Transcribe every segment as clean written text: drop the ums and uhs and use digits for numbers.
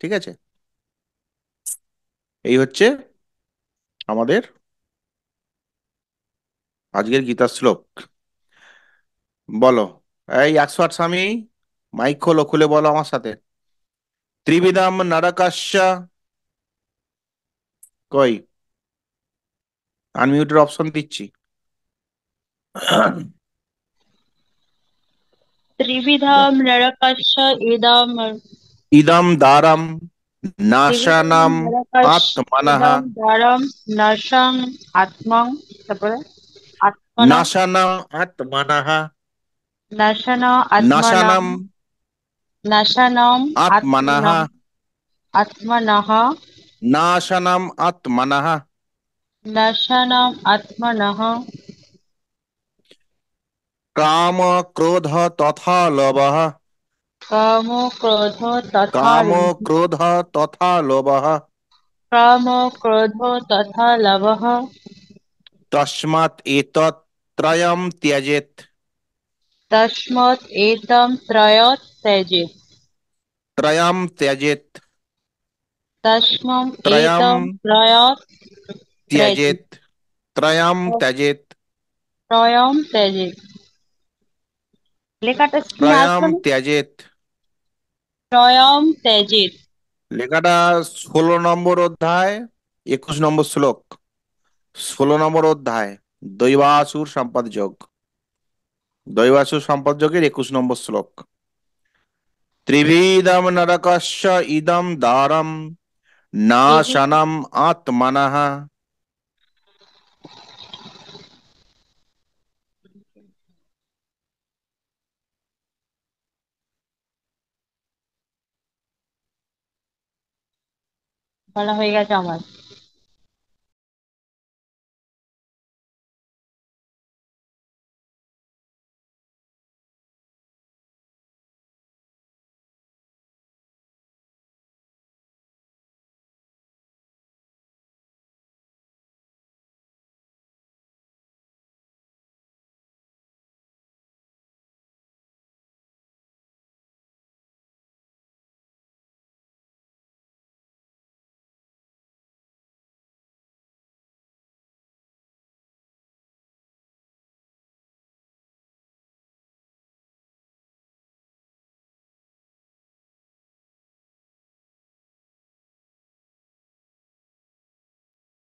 ঠিক আছে? এই হচ্ছে আমাদের আজকের গীতার শ্লোক। বলো, এই 108 স্বামী, মাইক খোলো, খুলে বলো আমার সাথে। ত্রিবিধম নরকাস্য, কই, আনমিউটের অপশন দিচ্ছি। त्रिविधं नरकस्य ইদম দ্বারম त्रिविधं নাশানাম नरकस्य আত্মনঃ, इदं द्वारं नाशं आत्मं তারপরে আত্মনঃ নাশানাম আত্মনঃ, নাশন আত্মনঃ নাশানাম নাশনম আত্মনঃ, আত্মনঃ আত্মনঃ নাশানাম আত্মনঃ। নাশনম আত্মনঃ কাম ক্রোধ তথা লোভঃ, কাম ক্রোধ তথা কাম লোভ ক্রোধ তথা লোভঃ, কাম ক্রোধ তথা লোভঃ তস্মাৎ এতৎ ত্রয়ম ত্যজেত, তস্মাৎ এতম ত্রয়ৎ ত্যজেৎ ত্রয়ম ত্যজেত, তস্মাৎ ত্রয়ম এতম ত্রয়ৎ ত্যজেৎ ত্যজেত, ত্রয়ম ত্যজেত, ত্রয়ম ত্যজেৎ লেখাটা স্ক্রিনে ত্রয়ম আসবে না? ত্যজেত। ত্রয়ম ত্যজেৎ লেখাটা 16 নম্বর অধ্যায়, 21 নম্বর শ্লোক। 16 নম্বর অধ্যায়, দৈবাসুর সম্পদ যোগ, দৈবাসুর সম্পদ যোগের 21 নম্বর শ্লোক। ত্রিভিদম নরকস্য ইদম দ্বারম নাশনম আত্মনঃ। বলা হয়ে গেছে আমার।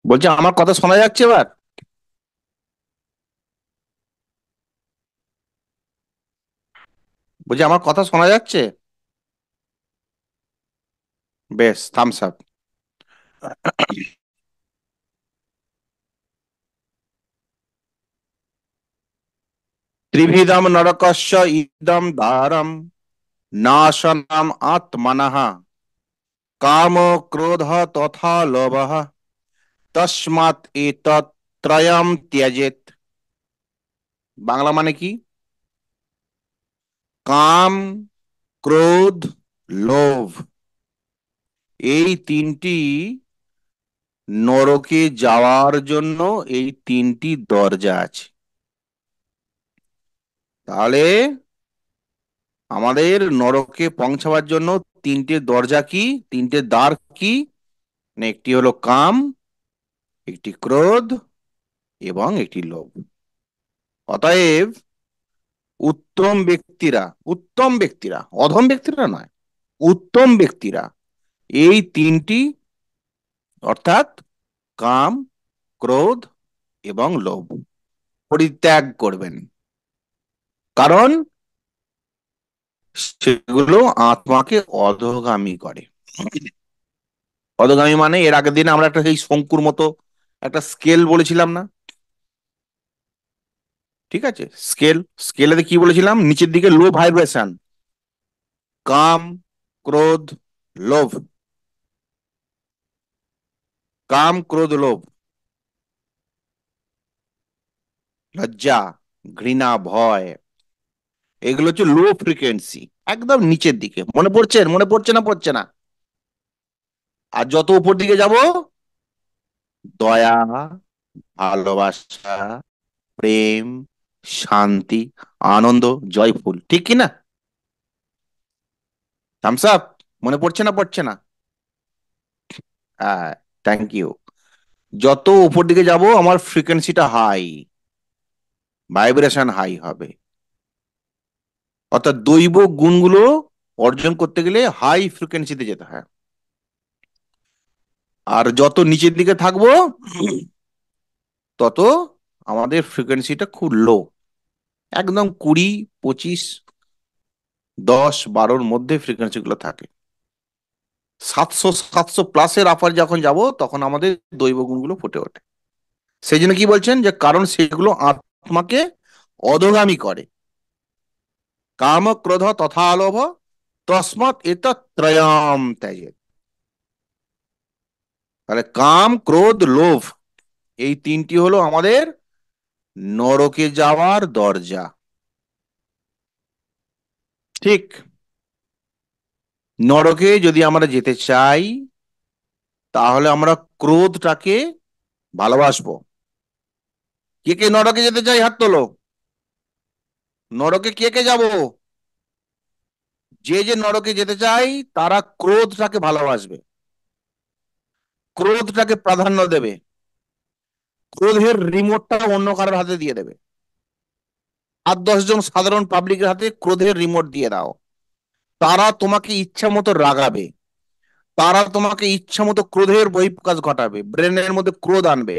বলছি, আমার কথা শোনা যাচ্ছে এবার? বলছি, আমার কথা শোনা যাচ্ছে? বেশ, থামস আপ। ত্রিভিধম নরকস্য ইদম দ্বারম নাশনম আত্মনঃ, কাম ক্রোধ তথা লোভঃ, তস্মাৎ এতৎ ত্রয়ম ত্যজেত। বাংলা মানে কি? কাম, ক্রোধ, লোভ, এই তিনটি নরকে যাওয়ার জন্য এই তিনটি দরজা আছে। তাহলে আমাদের নরকে পৌঁছাবার জন্য তিনটে দরজা কি, তিনটে দ্বার কি? না, একটি হলো কাম, একটি ক্রোধ, এবং একটি লোভ। অতএব উত্তম ব্যক্তিরা, উত্তম ব্যক্তিরা, অধম ব্যক্তিরা নয়, উত্তম ব্যক্তিরা এই তিনটি, অর্থাৎ কাম, ক্রোধ এবং লোভ পরিত্যাগ করবেন। কারণ সেগুলো আত্মাকে অধোগামী করে। অধোগামী মানে, এর আগের দিন আমরা একটা সেই শঙ্কুর মতো একটা স্কেল বলেছিলাম না? ঠিক আছে, স্কেল, স্কেলে কি বলেছিলাম? নিচের দিকে লো ভাইব্রেশন, কাম, ক্রোধ, লোভ, কাম ক্রোধ লোভ, লজ্জা, ঘৃণা, ভয়, এগুলো হচ্ছে লো ফ্রিকোয়েন্সি, একদম নিচের দিকে। মনে পড়ছে? মনে পড়ছে না পড়ছে না? আর যত উপর দিকে যাব, দয়া, ভালোবাসা, প্রেম, শান্তি, আনন্দ, জয়ফুল, ঠিক কি না? Thumbs up. মনে পড়ছে না পড়ছে না? হ্যাঁ, থ্যাংক ইউ। যত উপর দিকে যাব আমার ফ্রিকোয়েন্সিটা হাই, ভাইব্রেশন হাই হবে। অর্থাৎ দৈব গুণগুলো অর্জন করতে গেলে হাই ফ্রিকোয়েন্সিতে যেতে হয়। আর যত নিচের দিকে থাকবো তত আমাদের ফ্রিকোয়েন্সিটা খুব লো, একদম 20, 25, 10, 12-র মধ্যে ফ্রিকোয়েন্সি গুলো থাকে। 700 প্লাসের আপার যখন যাব তখন আমাদের দৈব গুণগুলো ফুটে ওঠে। সেই জন্য কি বলছেন, যে কারণ সেগুলো আত্মাকে অধোগামী করে। কাম ক্রোধ তথা লোভ তসমাৎ এতৎ ত্রয়ম ত্যাজেৎ। তাহলে কাম, ক্রোধ, লোভ, এই তিনটি হলো আমাদের নরকে যাওয়ার দরজা। ঠিক, নরকে যদি আমরা যেতে চাই তাহলে আমরা ক্রোধটাকে ভালোবাসবো। কে কে নরকে যেতে চাই, হাত তোলো। নরকে কে কে যাব? যে যে নরকে যেতে চাই তারা ক্রোধটাকে ভালোবাসবে, ক্রোধটাকে প্রাধান্য দেবে, ক্রোধের রিমোটটা অন্য কারোর হাতে দিয়ে দেবে। 8-10 জন সাধারণ পাবলিকের হাতে ক্রোধের রিমোট দিয়ে দাও, তারা তোমাকে ইচ্ছা মতো রাগাবে, তারা তোমাকে ইচ্ছা মতো ক্রোধের বহিঃপ্রকাশ ঘটাবে, ব্রেনের মধ্যে ক্রোধ আনবে।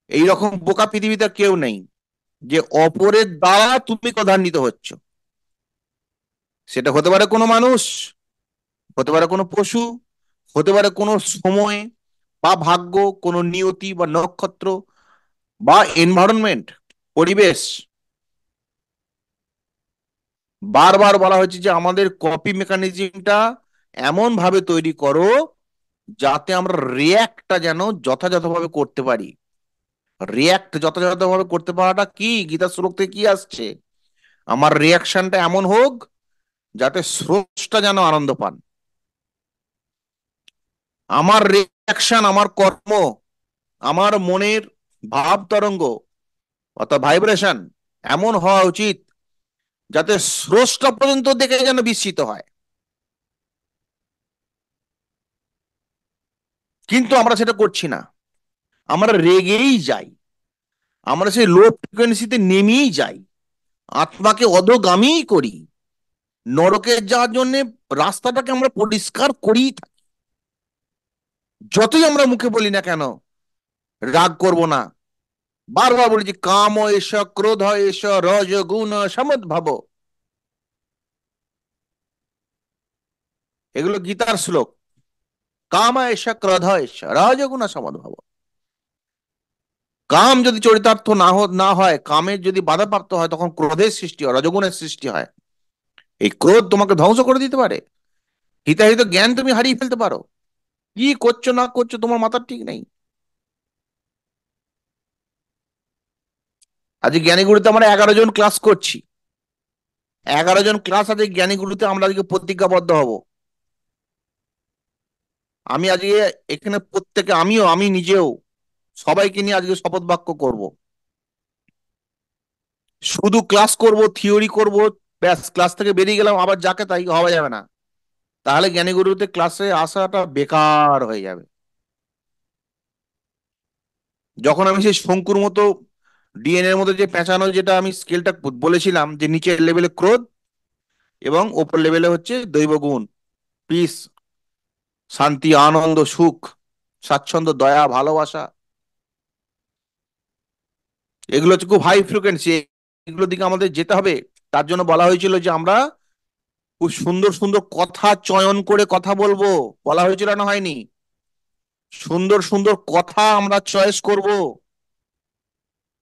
এইরকম বোকা পৃথিবীতে কেউ নেই যে অপরের দ্বারা তুমি ক্রোধান্বিত হচ্ছ। সেটা হতে পারে কোনো মানুষ, হতে পারে কোনো পশু, হতে পারে কোনো সময় বা ভাগ্য, কোনো নিয়তি বা নক্ষত্র বা এনভায়রনমেন্ট, পরিবেশ। বারবার বলা হয়েছে যে আমাদের কপি মেকানিজমটা এমন ভাবে তৈরি করো যাতে আমরা রিয়াক্টটা যেন যথাযথভাবে করতে পারি। রিয়াক্ট যথাযথভাবে করতে পারাটা কি, গীতা শ্লোক থেকে কি আসছে? আমার রিয়াকশনটা এমন হোক যাতে স্রষ্টা যেন আনন্দ পান। আমার রিয়াকশন, আমার কর্ম, আমার মনের ভাব তরঙ্গ অর্থাৎ ভাইব্রেশন এমন হওয়া উচিত যাতে স্রষ্টা পর্যন্ত দেখে যেন বিস্মিত হয়। কিন্তু আমরা সেটা করছি না, আমরা রেগেই যাই, আমরা সেই লো ফ্রিকোয়েন্সিতে নেমেই যাই, আত্মাকে অধোগামী করি। নরকে যাওয়ার জন্য রাস্তাটাকে আমরা পরিষ্কার করি। যতই আমরা মুখে বলি না কেন রাগ করব না, বারবার বলি যে কাম এস, ক্রোধ এস, রজগুণ সমদ্ভব, এগুলো গীতার শ্লোক। কাম এস, ক্রোধ এস, রজগুণ সমদ্ভব। কাম যদি চরিতার্থ না হয়, কামের যদি বাধাপ্রাপ্ত হয়, তখন ক্রোধের সৃষ্টি হয়, রজগুণের সৃষ্টি হয়। এই ক্রোধ তোমাকে ধ্বংস করে দিতে পারে, হিতাহিত জ্ঞান তুমি হারিয়ে ফেলতে পারো। কি করছো না করছো তোমার মাথার ঠিক নেই। আজকে জ্ঞানীগুরুতে আমরা 11 জন ক্লাস করছি, 11 জন ক্লাস আছে জ্ঞানীগুরুতে, আমরা আজকে প্রতিজ্ঞাবদ্ধ হব। আমি আজকে এখানে প্রত্যেকে, আমি নিজেও সবাইকে নিয়ে আজকে শপথ বাক্য করব। শুধু ক্লাস করব, থিওরি করব, ব্যাস ক্লাস থেকে বেরিয়ে গেলাম, আবার যাকে তাই হওয়া যাবে না। তাহলে জ্ঞানীগুরুতে ক্লাসে আসাটা বেকার হয়ে যাবে। যখন আমি সেই শঙ্কুর মতো ডিএনএ এর মতো যে পেঁচানো, যেটা আমি স্কেলটা বলেছিলাম যে নিচের লেভেলে ক্রোধ এবং ওপর লেভেলে হচ্ছে দৈব গুণ, পিস, শান্তি, আনন্দ, সুখ, স্বাচ্ছন্দ্য, দয়া, ভালোবাসা, এগুলো হচ্ছে খুব হাই ফ্রিকোয়েন্সি। এগুলোর দিকে আমাদের যেতে হবে। তার জন্য বলা হয়েছিল যে আমরা খুব সুন্দর সুন্দর কথা চয়ন করে কথা বলবো, বলা হয়েছিল না হয়নি? সুন্দর সুন্দর কথা আমরা চয়েস করব।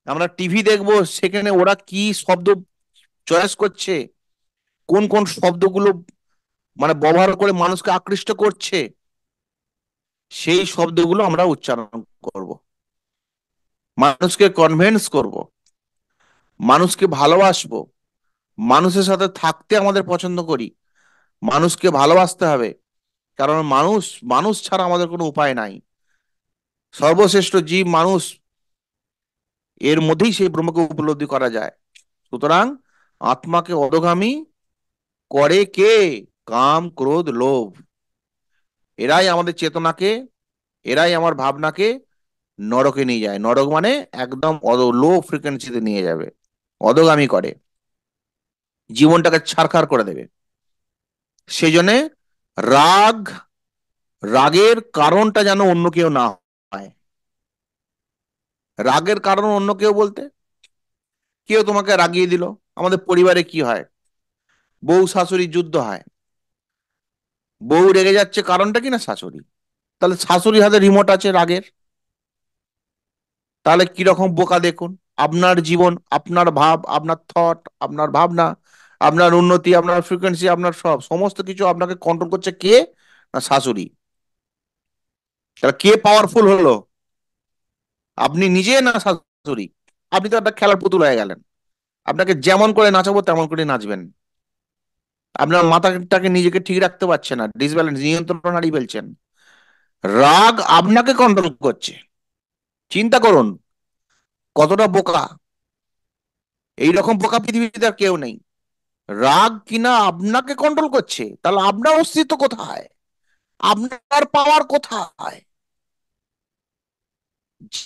আমরা টিভি দেখবো, সেখানে ওরা কি শব্দ চয়েস করছে, কোন কোন শব্দগুলো মানে ব্যবহার করে মানুষকে আকৃষ্ট করছে, সেই শব্দগুলো আমরা উচ্চারণ করব, মানুষকে কনভিন্স করব, মানুষকে ভালোবাসবো, মানুষের সাথে থাকতে আমাদের পছন্দ করি। মানুষকে ভালোবাসতে হবে, কারণ মানুষ, মানুষ ছাড়া আমাদের কোনো উপায় নাই। সর্বশ্রেষ্ঠ জীব মানুষ, এর মধ্যেই সেই ব্রহ্মকে উপলব্ধি করা যায়। সুতরাং আত্মাকে অধোগামী করে কে? কাম, ক্রোধ, লোভ। এরাই আমাদের চেতনাকে, এরাই আমার ভাবনাকে নরকে নিয়ে যায়। নরক মানে একদম লো ফ্রিকোয়েন্সিতে নিয়ে যাবে, অধোগামী করে, জীবনটাকে ছারখার করে দেবে। সেই জন্যে রাগ, রাগের কারণটা যেন অন্য কেউ না হয়। রাগের কারণ অন্য কেউ বলতে, কেউ তোমাকে রাগিয়ে দিল। আমাদের পরিবারে কি হয়, বউ শাশুড়ির যুদ্ধ হয়, বউ রেগে যাচ্ছে, কারণটা কি না শাশুড়ি, তাহলে শাশুড়ির হাতে রিমোট আছে রাগের। তাহলে কিরকম বোকা দেখুন, আপনার জীবন, আপনার ভাব, আপনার থট, আপনার ভাবনা, আপনার উন্নতি, আপনার ফ্রিকোয়েন্সি, আপনার সব সমস্ত কিছু আপনাকে কন্ট্রোল করছে কে, না শাশুড়ি। তাহলে কে পাওয়ারফুল হলো, আপনি নিজে না শাশুড়ি? আপনি তো একটা খেলার পুতুল হয়ে গেলেন, আপনাকে যেমন করে নাচাবো তেমন করে নাচবেন। আপনার মাথাটাকে নিজেকে ঠিক রাখতে পারছে না, ডিসব্যালেন্স, নিয়ন্ত্রণ হারিয়ে ফেলছেন। রাগ আপনাকে কন্ট্রোল করছে। চিন্তা করুন কতটা বোকা, এইরকম বোকা পৃথিবীতে আর কেউ নেই। রাগ কিনা আপনাকে কন্ট্রোল করছে, তাহলে আপনার অস্তিত্ব কোথায়, আপনার পাওয়ার কোথায়?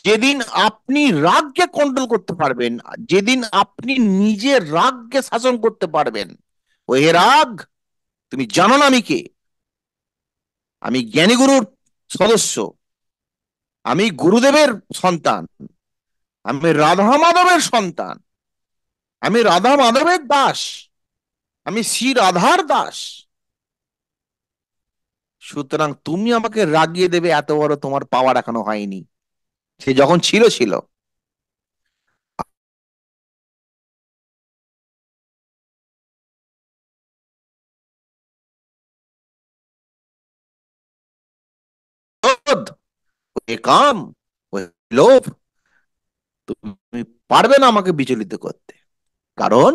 যেদিন আপনি রাগকে কন্ট্রোল করতে পারবেন, যেদিন আপনি নিজের রাগকে শাসন করতে পারবেন, ও হে রাগ, তুমি জানো না আমি কে? আমি জ্ঞানীগুরুর সদস্য, আমি গুরুদেবের সন্তান, আমি রাধা মাধবের সন্তান, আমি রাধা মাধবের দাস, আমি শ্রী রাধার দাস। সুতরাং তুমি আমাকে রাগিয়ে দেবে এত বড় তোমার পাওয়ার এখনো হয়নি। সে যখন ছিল ছিল। ক্রোধ, এ কাম, ও লোভ, তুমি পারবে না আমাকে বিচলিত করতে। কারণ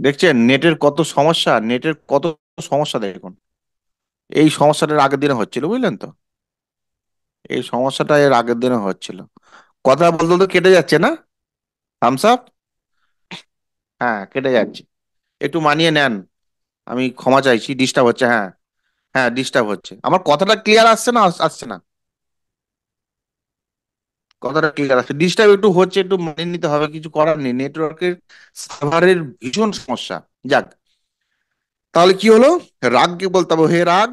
দেখছেন নেটের কত সমস্যা, নেটের কত সমস্যা দেখুন। এই সমস্যাটা এর আগের দিনে হচ্ছিল, বুঝলেন তো? এই সমস্যাটা এর আগের দিনে হচ্ছিল। কথা বলতে বলতে কেটে যাচ্ছে না? Thumbs up. হ্যাঁ, কেটে যাচ্ছে, একটু মানিয়ে নেন। আমি ক্ষমা চাইছি, ডিস্টার্ব হচ্ছে, হ্যাঁ। হ্যাঁ, ডিস্টার্ব হচ্ছে। আমার কথাটা ক্লিয়ার আসছে না, আসছে না? কথাটা ক্লিয়ার আসছে, ডিস্টার্ব একটু হচ্ছে, একটু মানিয়ে নিতে হবে, কিছু করার নেই, নেটওয়ার্কের সার্ভারের ভীষণ সমস্যা। যাক, তাহলে কি হলো, রাগকে বলতে হবে, হে রাগ,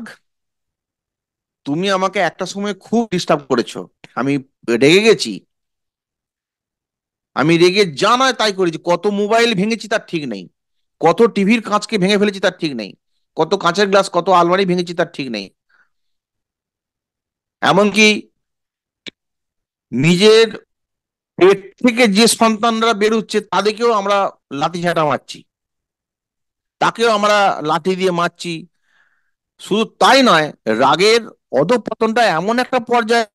তুমি আমাকে একটা সময় খুব ডিস্টার্ব করেছো। আমি রেগে গেছি, আমি রেগে যা নয় তাই করেছি, কত মোবাইল ভেঙেছি তার ঠিক নেই, কত টিভির কাঁচকে ভেঙে ফেলেছি তার ঠিক নেই, কত কাঁচের গ্লাস, কত আলমারি ভেঙেছি তার ঠিক নেই। এমনকি নিজের পেট থেকে যে সন্তানরা বেরোচ্ছে তাদেরকেও আমরা লাঠি ঝাঁটা মারছি, তাকেও আমরা লাঠি দিয়ে মারছি। শুধু তাই নয়, রাগের অধঃপতনটা এমন একটা পর্যায়ে,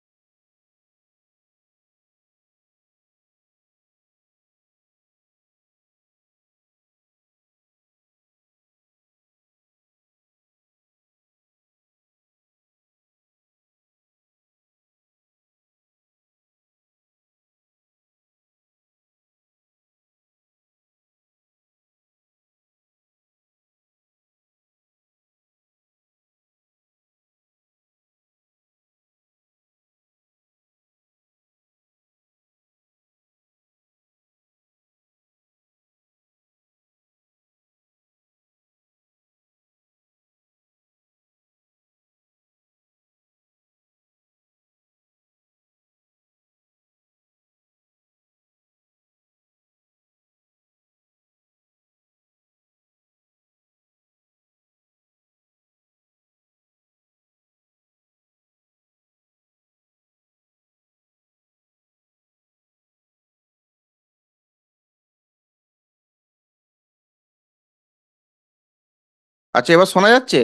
আচ্ছা এবার শোনা যাচ্ছে?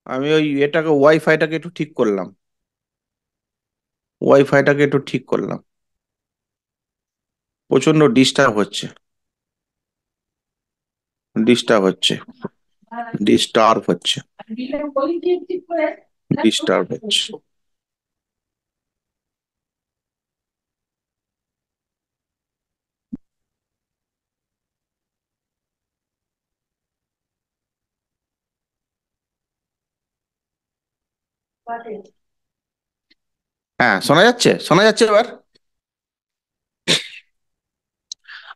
আমি ওই এটাকে ওয়াইফাইটাকে একটু ঠিক করলাম, ওয়াইফাইটাকে একটু ঠিক করলাম, প্রচন্ড ডিস্টার্ব হচ্ছে, ডিস্টার্ব হচ্ছে, ডিস্টার্ব হচ্ছে, ডিস্টার্ব হচ্ছে। হ্যাঁ, শোনা যাচ্ছে, শোনা যাচ্ছে এবার?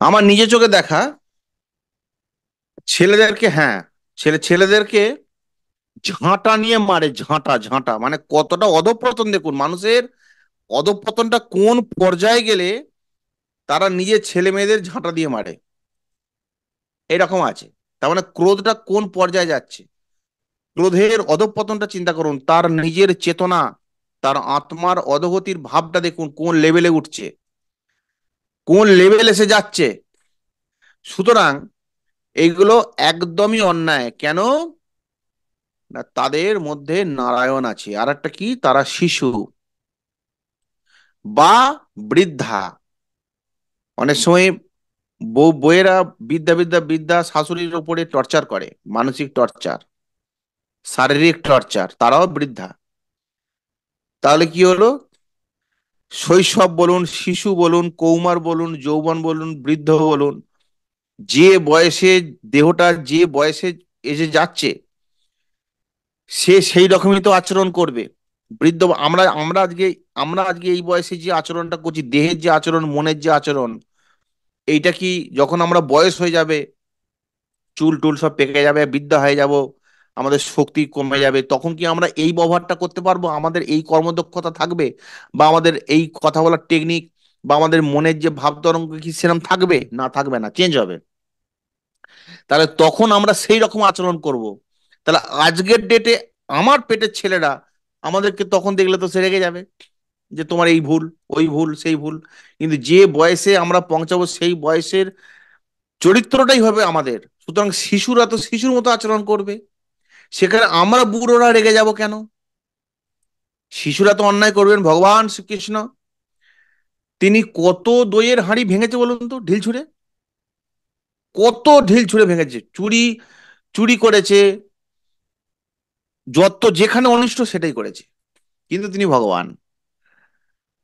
আমার নিজের চোখে দেখা ছেলেদেরকে, হ্যাঁ, ছেলেদেরকে ঝাঁটা নিয়ে মারে, ঝাঁটা ঝাঁটা, মানে কতটা অধঃপতন দেখুন মানুষের, অধঃপতনটা কোন পর্যায়ে গেলে তারা নিজের ছেলে মেয়েদের ঝাঁটা দিয়ে মারে, এরকম আছে। তার মানে ক্রোধটা কোন পর্যায়ে যাচ্ছে, ক্রোধের অধঃপতনটা চিন্তা করুন, তার নিজের চেতনা, তার আত্মার অধোগতির ভাবটা দেখুন কোন লেভেলে উঠছে, কোন লেভেলে এসে যাচ্ছে। সুতরাং এইগুলো একদমই অন্যায়। কেন না, তাদের মধ্যে নারায়ণ আছে। আর একটা কি, তারা শিশু বা বৃদ্ধা। অনেক সময় বউয়েরা বিদ্যা বিদ্যা বিদ্যা শাশুড়ির উপরে টর্চার করে, মানসিক টর্চার, শারীরিক টর্চার, তারাও বৃদ্ধা। তাহলে কি হলো, শৈশব বলুন, শিশু বলুন, কৌমার বলুন, যৌবন বলুন, বৃদ্ধ বলুন, যে বয়সে দেহটা যে বয়সে এসে যাচ্ছে, সে সেই রকমই তো আচরণ করবে। বৃদ্ধ আমরা আমরা আজকে এই বয়সে যে আচরণটা করছি, দেহের যে আচরণ, মনের যে আচরণ, এইটা কি যখন আমরা বয়স হয়ে যাবে, চুল টুল সব পেকে যাবে, বৃদ্ধা হয়ে যাব, আমাদের শক্তি কমে যাবে, তখন কি আমরা এই ব্যবহারটা করতে পারবো? আমাদের এই কর্মদক্ষতা থাকবে? বা আমাদের এই কথা বলার টেকনিক, বা আমাদের মনের যে ভাব তরঙ্গ কি সেরকম থাকবে? না, থাকবে না, চেঞ্জ হবে। তাহলে তখন আমরা সেই রকম আচরণ করব। তাহলে আজকের ডেটে আমার পেটের ছেলেরা আমাদেরকে তখন দেখলে তো সে রেগে যাবে, যে তোমার এই ভুল, ওই ভুল, সেই ভুল। কিন্তু যে বয়সে আমরা পৌঁছাবো সেই বয়সের চরিত্রটাই হবে আমাদের। সুতরাং শিশুরা তো শিশুর মতো আচরণ করবে, সেখানে আমরা বুড়োরা রেগে যাব কেন? শিশুরা তো অন্যায় করবেন। ভগবান শ্রীকৃষ্ণ তিনি কত দইয়ের হাঁড়ি ভেঙেছে বলুন তো, ঢিল ছুঁড়ে, কত ঢিল ছুঁড়ে ভেঙেছে, চুরি চুরি করেছে, যত যেখানে অনিষ্ট সেটাই করেছে। কিন্তু তিনি ভগবান,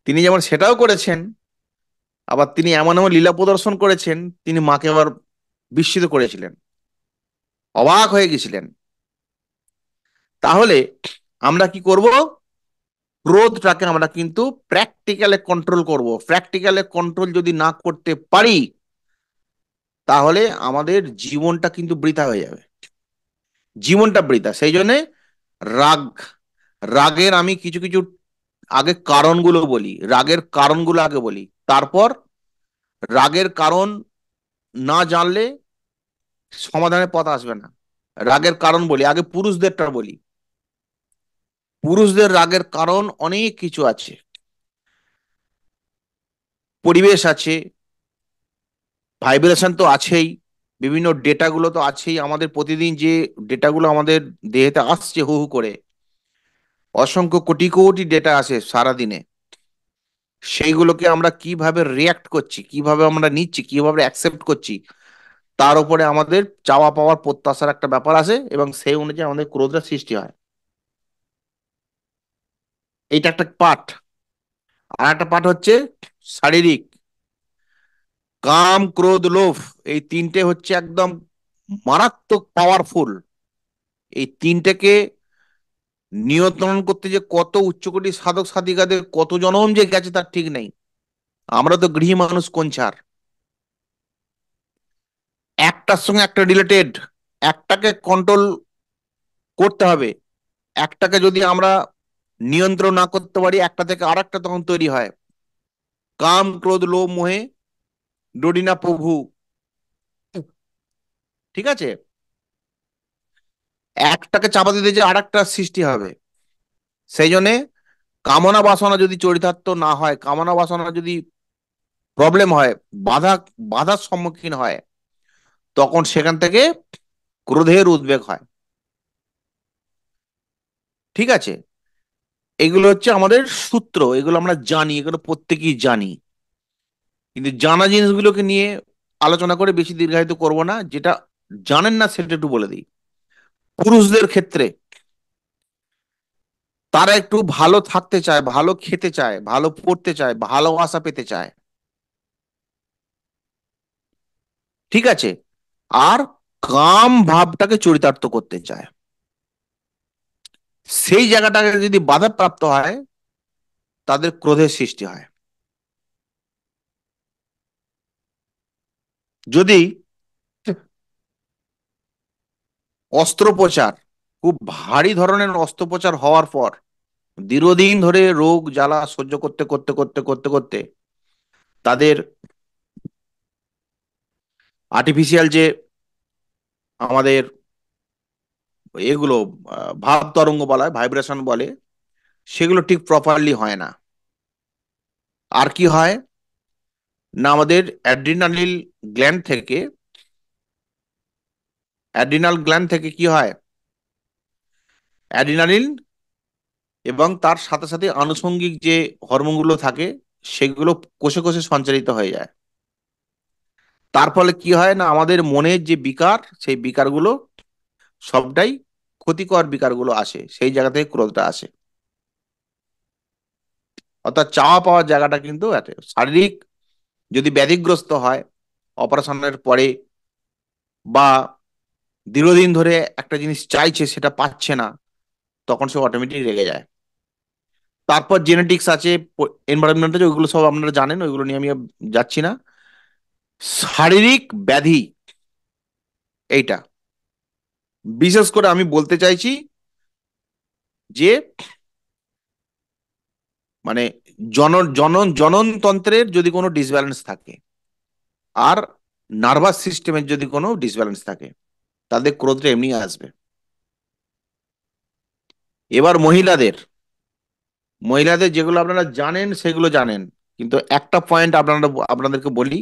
তিনি যেমন সেটাও করেছেন, আবার তিনি এমন এমন লীলা প্রদর্শন করেছেন, তিনি মাকে আবার বিস্মিত করেছিলেন, অবাক হয়ে গেছিলেন। তাহলে আমরা কি করব, ক্রোধটাকে আমরা কিন্তু প্র্যাকটিক্যালে কন্ট্রোল করব। প্র্যাকটিক্যালে কন্ট্রোল যদি না করতে পারি, তাহলে আমাদের জীবনটা কিন্তু বৃথা হয়ে যাবে, জীবনটা বৃথা। সেই জন্য রাগ, রাগের আমি কিছু কিছু আগে কারণগুলো বলি, রাগের কারণগুলো আগে বলি, তারপর রাগের কারণ না জানলে সমাধানের পথ আসবে না। রাগের কারণ বলি, আগে পুরুষদেরটা বলি। পুরুষদের রাগের কারণ অনেক কিছু আছে, পরিবেশ আছে, ভাইব্রেশন তো আছেই, বিভিন্ন ডেটাগুলো তো আছেই, আমাদের প্রতিদিন যে ডেটাগুলো আমাদের দেহেতে আসছে হু হু করে, অসংখ্য কোটি কোটি ডেটা আসে সারাদিনে, সেইগুলোকে আমরা কিভাবে রিয়াক্ট করছি, কিভাবে আমরা নিচ্ছি, কিভাবে অ্যাকসেপ্ট করছি, তার উপরে আমাদের চাওয়া পাওয়ার প্রত্যাশার একটা ব্যাপার আছে, এবং সেই অনুযায়ী আমাদের ক্রোধের সৃষ্টি হয়। এইটা একটা পার্ট। আর একটা পার্ট হচ্ছে শারীরিক, কাম ক্রোধ লোভ, এই তিনটে হচ্ছে একদম মারাত্মক পাওয়ারফুল। এই তিনটেকে নিয়ন্ত্রণ করতে যে কত উচ্চকোটি সাধক সাধিকাদের কত জনম যে গেছে তার ঠিক নেই। আমরা তো গৃহী মানুষ, কোন ছাড়, একটার সঙ্গে একটা রিলেটেড, একটাকে কন্ট্রোল করতে হবে। একটাকে যদি আমরা নিয়ন্ত্রণ না করতে পারি, একটা থেকে আরেকটা তখন তৈরি হয়। কাম ক্রোধ লোভ মোহে ডোডিনা প্রভু, ঠিক আছে? একটাকে চাপা দিতে যে আরেকটা সৃষ্টি হবে। সেই জন্যে কামনা বাসনা যদি চরিতার্থ না হয়, কামনা বাসনা যদি প্রবলেম হয়, বাধা বাধার সম্মুখীন হয়, তখন সেখান থেকে ক্রোধের উদ্বেগ হয়। ঠিক আছে? এগুলো হচ্ছে আমাদের সূত্র, এগুলো আমরা জানি, এগুলো প্রত্যেকেই জানি। কিন্তু জানা জিনিসগুলোকে নিয়ে আলোচনা করে বেশি দীর্ঘায়িত করব না। যেটা জানেন না সেটা একটু বলে দিই। পুরুষদের ক্ষেত্রে তারা একটু ভালো থাকতে চায়, ভালো খেতে চায়, ভালো পড়তে চায়, ভালোবাসা পেতে চায়, ঠিক আছে? আর কাম ভাবটাকে চরিতার্থ করতে চায়। সেই জায়গাটাকে যদি বাধাপ্রাপ্ত হয়, তাদের ক্রোধের সৃষ্টি হয়। যদি অস্ত্রোপচার, খুব ভারী ধরনের অস্ত্রোপচার হওয়ার পর দীর্ঘদিন ধরে রোগ জ্বালা সহ্য করতে করতে করতে করতে করতে তাদের আর্টিফিশিয়াল যে আমাদের এগুলো ভাব তরঙ্গ বলা হয়, ভাইব্রেশন বলে, সেগুলো ঠিক প্রপারলি হয় না। আর কি হয় না, আমাদের অ্যাড্রিনাল গ্ল্যান্ড থেকে কি হয়, অ্যাড্রিনালিন এবং তার সাথে সাথে আনুষঙ্গিক যে হরমোনগুলো থাকে, সেগুলো কোষে কোষে সঞ্চারিত হয়ে যায়। তার ফলে কি হয় না, আমাদের মনের যে বিকার, সেই বিকারগুলো সবটাই ক্ষতিকর বিকারগুলো আসে, সেই জায়গা থেকে ক্রোধটা আসে। অর্থাৎ চাওয়া পাওয়ার জায়গাটা কিন্তু শারীরিক যদি ব্যাধিগ্রস্ত হয় অপারেশনের পরে, বা দীর্ঘদিন ধরে একটা জিনিস চাইছে সেটা পাচ্ছে না, তখন সে অটোমেটিক রেগে যায়। তারপর জেনেটিক্স আছে, এনভায়রনমেন্ট আছে, ওইগুলো সব আপনারা জানেন, ওইগুলো নিয়ে আমি আর যাচ্ছি না। শারীরিক ব্যাধি, এইটা বিশেষ করে আমি বলতে চাইছি যে মানে জননতন্ত্রের যদি কোনো ডিসব্যালেন্স থাকে, আর নার্ভাস সিস্টেমের যদি কোনো ডিসব্যালেন্স থাকে, তাদের ক্রোধটা এমনি আসবে। এবার মহিলাদের মহিলাদের যেগুলো আপনারা জানেন সেগুলো জানেন, কিন্তু একটা পয়েন্ট আপনাদেরকে বলি,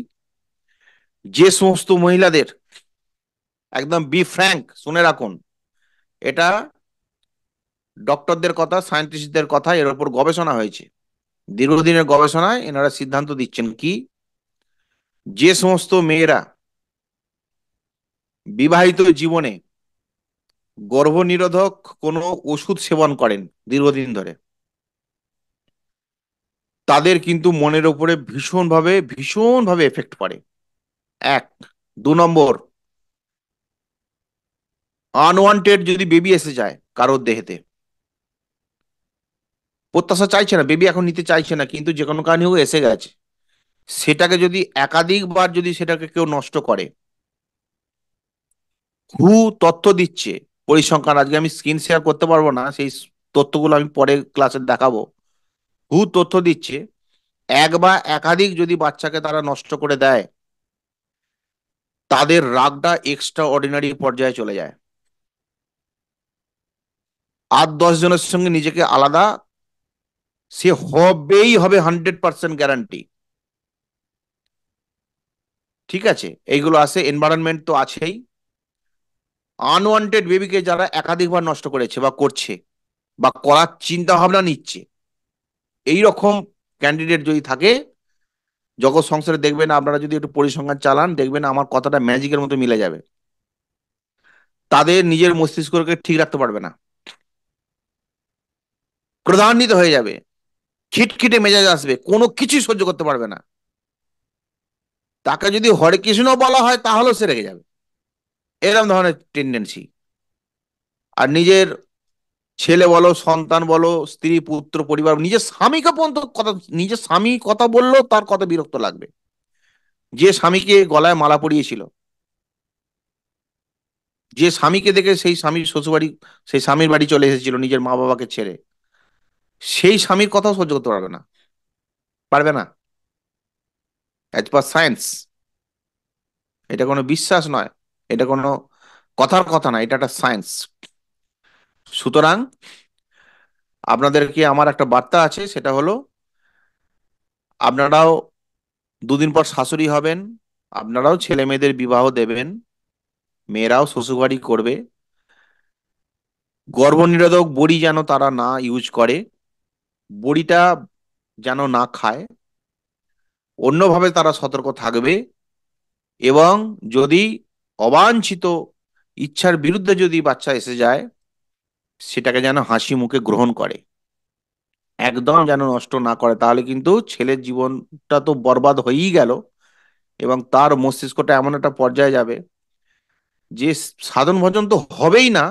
যে সমস্ত মহিলাদের, একদম বি ফ্র্যাঙ্ক, শুনে রাখুন, এটা ডক্টরদের কথা, সায়েন্টিস্টদের কথা, এর উপর গবেষণা হয়েছে। দীর্ঘদিনের গবেষণায় এনারা সিদ্ধান্ত দিচ্ছেন কি, যে সমস্ত মেয়েরা বিবাহিত জীবনে গর্ভনিরোধক কোনো ওষুধ সেবন করেন দীর্ঘদিন ধরে, তাদের কিন্তু মনের উপরে ভীষণভাবে ভীষণভাবে এফেক্ট পড়ে। এক, 2 নম্বর, আনওয়ান্টেড যদি বেবি এসে যায় কারোর দেহেতে, প্রত্যাশা চাইছে না, বেবি এখন নিতে চাইছে না, কিন্তু যে কোনো কারণে হোক এসে গেছে, সেটাকে যদি একাধিকবার যদি সেটাকে কেউ নষ্ট করে, হু তথ্য দিচ্ছে, পরিসংখ্যান, আজকে আমি স্ক্রিন শেয়ার করতে পারবো না, সেই তথ্যগুলো আমি পরে ক্লাসে দেখাবো। হু তথ্য দিচ্ছে, এক বা একাধিক যদি বাচ্চাকে তারা নষ্ট করে দেয়, তাদের রাগটা এক্সট্রা অর্ডিনারি পর্যায়ে চলে যায়। 8-10 জনের সঙ্গে নিজেকে আলাদা সে হবেই হবে, 100% গ্যারান্টি। ঠিক আছে, এইগুলো আছে, এনভায়রনমেন্ট তো আছেই। আনওয়ান্টেড বেবিকে যারা একাধিকবার নষ্ট করেছে বা করছে বা করার চিন্তা ভাবনা নিচ্ছে, এই রকম ক্যান্ডিডেট যদি থাকে জগৎ সংসারে, দেখবেন আপনারা যদি একটু পরিসংখ্যান চালান, দেখবেন আমার কথাটা ম্যাজিকের মতো মিলে যাবে। তাদের নিজের মস্তিষ্ককে ঠিক রাখতে পারবে না, ক্রোধান্বিত হয়ে যাবে, খিটখিটে মেজাজ আসবে, কোনো কিছুই সহ্য করতে পারবে না। তাকে যদি হরে কৃষ্ণ বলা হয় তাহলেও সে রেগে যাবে, এরকম ধরনের টেন্ডেন্সি। আর নিজের ছেলে বলো, সন্তান বলো, স্ত্রী পুত্র পরিবার, নিজের স্বামীকে পর্যন্ত কথা, নিজের স্বামী কথা বললেও তার কথা বিরক্ত লাগবে। যে স্বামীকে গলায় মালা পরিয়েছিল, যে স্বামীকে দেখে সেই স্বামীর শ্বশুরবাড়ি, সেই স্বামীর বাড়ি চলে এসেছিল নিজের মা বাবাকে ছেড়ে, সেই স্বামীর কথাও সহ্য করতে পারবে না, পারবে না। অ্যাজ পার সায়েন্স, এটা কোনো বিশ্বাস নয়, এটা কোনো কথার কথা না, এটা একটা সায়েন্স। সুতরাং আপনাদেরকে আমার একটা বার্তা আছে, সেটা হলো, আপনারাও 2 দিন পর শাশুড়ি হবেন, আপনারাও ছেলে মেয়েদের বিবাহ দেবেন, মেয়েরাও শ্বশুরবাড়ি করবে। গর্ভনিরোধক বড়ি যেন তারা না ইউজ করে, বড়িটা যেন না খায়, অন্যভাবে তারা সতর্ক থাকবে। এবং যদি অবাঞ্ছিত ইচ্ছার বিরুদ্ধে যদি বাচ্চা এসে যায়, সেটাকে যেন হাসি মুখে গ্রহণ করে, একদম যেন নষ্ট না করে, তাহলে কিন্তু ছেলের জীবনটা তো বরবাদ হয়েই গেল, এবং তার মস্তিষ্কটা এমন একটা পর্যায়ে যাবে যে সাধন ভজন তো হবেই না,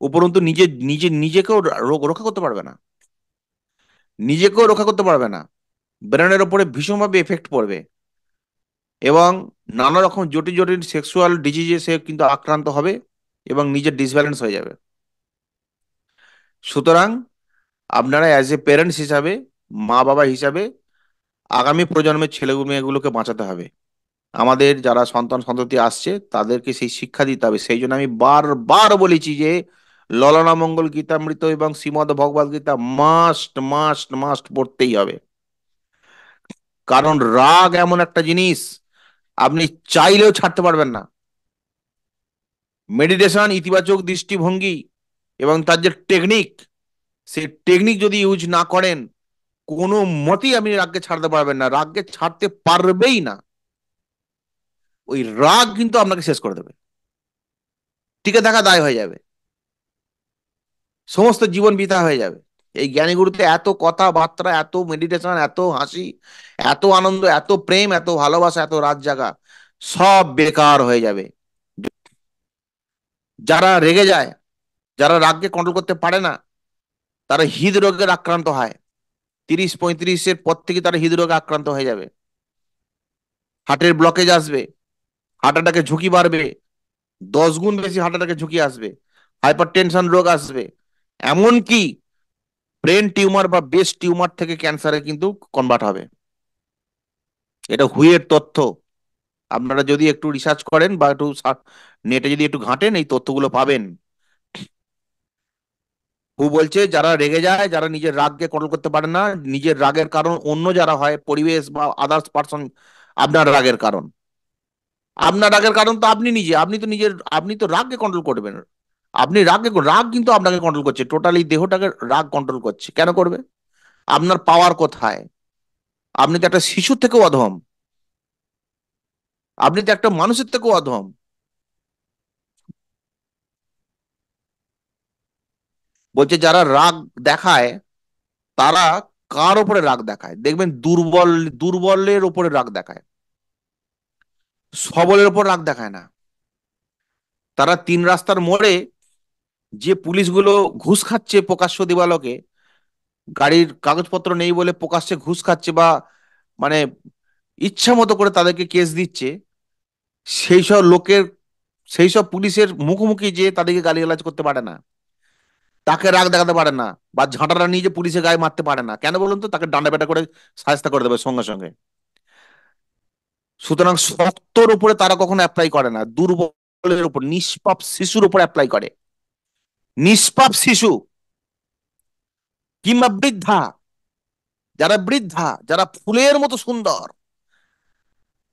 উপরন্তু নিজে নিজে নিজেকেও রক্ষা করতে পারবে না, নিজেকেও রক্ষা করতে পারবে না, ব্রেনের ওপরে ভীষণভাবে এফেক্ট পড়বে, এবং নানা রকম জটিল জটিল সেক্সুয়াল ডিজিজে সে কিন্তু আক্রান্ত হবে এবং নিজের ডিসব্যালেন্স হয়ে যাবে। সুতরাং আপনারা অ্যাজ এ প্যারেন্টস হিসাবে, মা বাবা হিসাবে, আগামী প্রজন্মের ছেলে মেয়েগুলোকে বাঁচাতে হবে। আমাদের যারা সন্তান সন্ততি আসছে তাদেরকে সেই শিক্ষা দিতে হবে। সেই জন্য আমি বারবার বলেছি যে ললনা মঙ্গল গীতামৃত এবং শ্রীমদ্ ভগবদ গীতা মাস্ট মাস্ট মাস্ট পড়তেই হবে। কারণ রাগ এমন একটা জিনিস আপনি চাইলেও ছাড়তে পারবেন না। মেডিটেশন, ইতিবাচক দৃষ্টিভঙ্গি এবং তার যে টেকনিক, সেই টেকনিক যদি ইউজ না করেন কোনো মতেই আপনি রাগকে ছাড়তে পারবেন না, রাগকে ছাড়তে পারবেই না। ওই রাগ কিন্তু আপনাকে শেষ করে দেবে, টিকে থাকা দায় হয়ে যাবে, সমস্ত জীবন বৃথা হয়ে যাবে। এই জ্ঞানীগুরুতে এত কথাবার্তা, এত মেডিটেশন, এত হাসি, এত আনন্দ, এত প্রেম, এত ভালোবাসা, এত রাত জাগা, সব বেকার হয়ে যাবে। যারা রেগে যায়, যারা রাগকে কন্ট্রোল করতে পারে না, তারা হৃদরোগের আক্রান্ত হয়। 30-35-এর পর থেকে তারা হৃদরোগে আক্রান্ত হয়ে যাবে, হার্টের ব্লকেজ আসবে, হার্ট অ্যাটাকের ঝুঁকি বাড়বে, 10 গুণ বেশি হার্ট অ্যাটাকের ঝুঁকি আসবে, হাইপার টেনশন রোগ আসবে, এমনকি ব্রেন টিউমার বা বেস টিউমার থেকে ক্যান্সারে কিন্তু কনভার্ট হবে। এটা হুইয়ের তথ্য। আপনারা যদি একটু রিসার্চ করেন বা একটু নেটে যদি একটু ঘাঁটেন এই তথ্যগুলো পাবেন। হু বলছে যারা রেগে যায়, যারা নিজের রাগকে কন্ট্রোল করতে পারে না, নিজের রাগের কারণ অন্য যারা হয়, পরিবেশ বা আদার্স পার্সন, আপনার রাগের কারণ, আপনার রাগের কারণ তো আপনি নিজে। আপনি তো নিজের, আপনি তো রাগকে কন্ট্রোল করবেন। আপনি রাগ কিন্তু আপনাকে কন্ট্রোল করছে, টোটালি দেহটাকে রাগ কন্ট্রোল করছে। কেন করবে? আপনার পাওয়ার কোথায়? আপনি তো একটা শিশুর থেকেও অধম, আপনি তো একটা মানুষের থেকেও অধম। বলছে যারা রাগ দেখায় তারা কার ওপরে রাগ দেখায় দেখবেন, দুর্বলের ওপরে রাগ দেখায়, সবলের ওপর রাগ দেখায় না। তারা 3 রাস্তার মোড়ে যে পুলিশগুলো ঘুষ খাচ্ছে প্রকাশ্য দিবালোকে, গাড়ির কাগজপত্র নেই বলে প্রকাশ্যে ঘুষ খাচ্ছে, বা মানে ইচ্ছা মতো করে তাদেরকে কেস দিচ্ছে, সেই সব লোকের, সেই সব পুলিশের মুখোমুখি যে তাদেরকে গালিগালাজ করতে পারে না, তাকে রাগ দেখাতে পারে না, বা ঝাঁটারা নিয়ে যে পুলিশের গায়ে মারতে পারে না, কেন বলুন তো? তাকে ডান্ডা পেটা করে শায়েস্তা করে দেবে সঙ্গে সঙ্গে। সুতরাং শক্তর উপরে তারা কখনো অ্যাপ্লাই করে না, দুর্বলের উপর, নিষ্পাপ শিশুর উপর অ্যাপ্লাই করে। নিষ্পাপ শিশু কিংবা বৃদ্ধা, যারা বৃদ্ধা, যারা ফুলের মতো সুন্দর,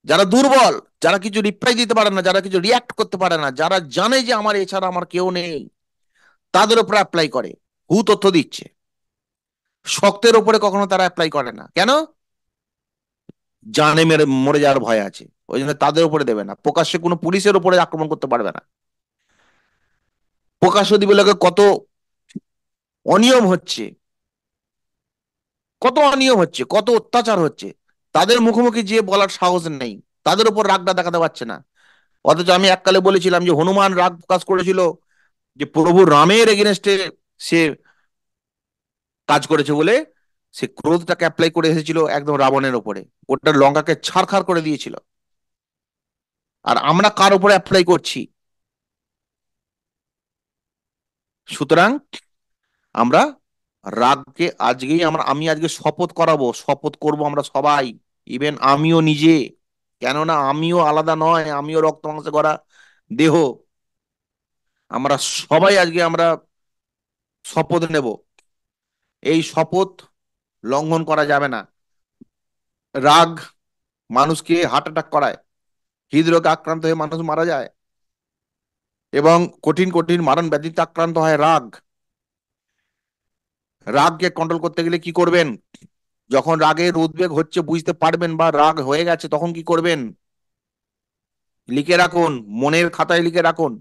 যারা দুর্বল, যারা কিছু রিপ্লাই দিতে পারে না, যারা কিছু রিয়াক্ট করতে পারে না, যারা জানে যে আমার এছাড়া আমার কেউ নেই, তাদের উপর অ্যাপ্লাই করে। হু তথ্য দিচ্ছে। শক্তের উপরে কখনো তারা অ্যাপ্লাই করে না। কেন? জানে মেরে মরে যাওয়ার ভয় আছে, ওই জন্য তাদের উপরে দেবে না। প্রকাশ্যে কোনো পুলিশের উপরে আক্রমণ করতে পারবে না। প্রকাশ্য দিবলোকে কত অনিয়ম হচ্ছে, কত অনিয়ম হচ্ছে, কত অত্যাচার হচ্ছে, তাদের মুখোমুখি যে বলার সাহস নেই, তাদের উপর রাগটা দেখাতে পারছে না। অথচ আমি এককালে বলেছিলাম যে হনুমান রাগ প্রকাশ করেছিল যে প্রভু রামের এগেনস্টে সে কাজ করেছে বলে, সে ক্রোধটাকে অ্যাপ্লাই করে এসেছিল একদম রাবণের উপরে, ওটা লঙ্কাকে ছারখার করে দিয়েছিল। আর আমরা কার উপরে অ্যাপ্লাই করছি? সুতরাং আমরা রাগকে আজকেই আমি আজকে শপথ করাবো, শপথ করব আমরা সবাই, ইভেন আমিও নিজে। কেননা আমিও আলাদা নয়, আমিও রক্ত মাংসে গড়া দেহ। আমরা সবাই আজকে আমরা শপথ নেব, এই শপথ লঙ্ঘন করা যাবে না। রাগ মানুষকে হার্ট অ্যাটাক করায়, হৃদরোগে আক্রান্ত হয়ে মানুষ মারা যায়, এবং কঠিন কঠিন মারণ ব্যাধিতে আক্রান্ত হয় রাগ। রাগকে কন্ট্রোল করতে গেলে কি করবেন? যখন রাগের উদ্বেগ হচ্ছে বুঝতে পারবেন বা রাগ হয়ে গেছে, তখন কি করবেন? লিখে রাখুন, মনের খাতায় লিখে রাখুন।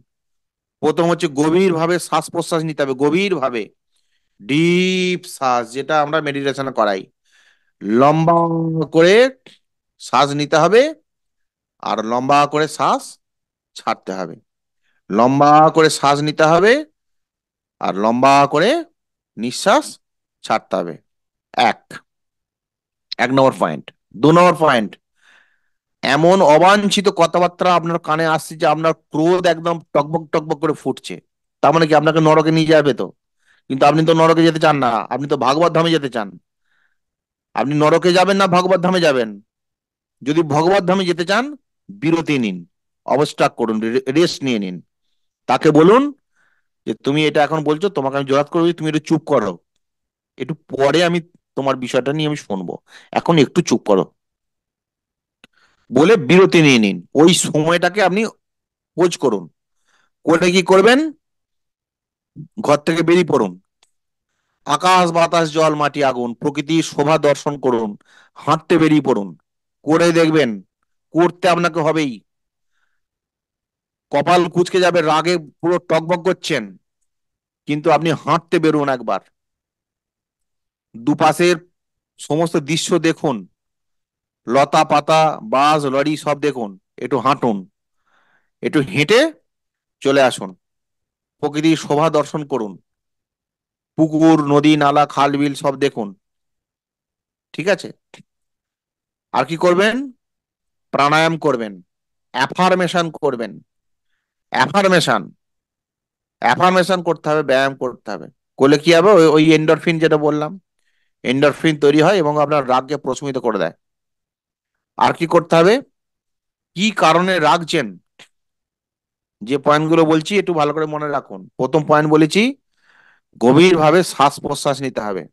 প্রথম হচ্ছে গভীর ভাবে শ্বাস প্রশ্বাস নিতে হবে, গভীর ভাবে ডিপ শ্বাস, যেটা আমরা মেডিটেশন করাই। লম্বা করে শ্বাস নিতে হবে, আর লম্বা করে শ্বাস ছাড়তে হবে। লম্বা করে শ্বাস নিতে হবে, আর লম্বা করে নিঃশ্বাস ছাড়তে হবে। এক এক নম্বর পয়েন্ট। 2 নম্বর পয়েন্ট, এমন অবাঞ্ছিত কথাবার্তা আপনার কানে আসছে যে আপনার ক্রোধ একদম টকবক টকবক করে ফুটছে। তার মানে কি, আপনাকে নরকে নিয়ে যাবে তো? কিন্তু আপনি তো নরকে যেতে চান না, আপনি তো ভাগবত ধামে যেতে চান। আপনি নরকে যাবেন না ভগবত ধামে যাবেন? যদি ভগবত ধামে যেতে চান, বিরতি নিন, অবস্ট্রাক করুন, রেস্ট নিয়ে নিন। তাকে বলুন যে তুমি এটা এখন বলছো, তোমাকে আমি জোরাত করে বলছি, তুমি একটু চুপ করো, একটু পরে আমি তোমার বিষয়টা নিয়ে আমি শুনবো, এখন একটু চুপ করো, বলে বিরতি নিয়ে নিন। ওই সময়টাকে আপনি খোঁজ করুন। করে কি করবেন? ঘর থেকে বেরিয়ে পড়ুন, আকাশ বাতাস জল মাটি আগুন প্রকৃতির শোভা দর্শন করুন, হাঁটতে বেরিয়ে পড়ুন। করে দেখবেন, করতে আপনাকে হবেই। কপাল কুঁচকে যাবে, রাগে পুরো টকবক করছেন, কিন্তু আপনি হাঁটতে বেরোন একবার, দুপাশের সমস্ত দৃশ্য দেখুন, লতা পাতা, বাস লরি সব দেখুন, একটু হাঁটুন, একটু হেঁটে চলে আসুন, প্রকৃতির শোভা দর্শন করুন, পুকুর নদী নালা খাল বিল সব দেখুন। ঠিক আছে? আর কি করবেন? প্রাণায়াম করবেন, অ্যাফার্মেশন করবেন। অ্যাফার্মেশন অ্যাফার্মেশন করতে হবে, ব্যায়াম করতে হবে। করলে কি হবে? ওই ওই এন্ডরফিন যেটা বললাম, এন্ডরফিন তৈরি হয় এবং আপনার রাগকে প্রশমিত করে দেয়। আর কি করতে হবে? কি কারণে রাগছেন, যে পয়েন্টগুলো বলছি একটু ভালো করে মনে রাখুন। প্রথম পয়েন্ট বলেছি, গভীরভাবে শ্বাস প্রশ্বাস নিতে হবে।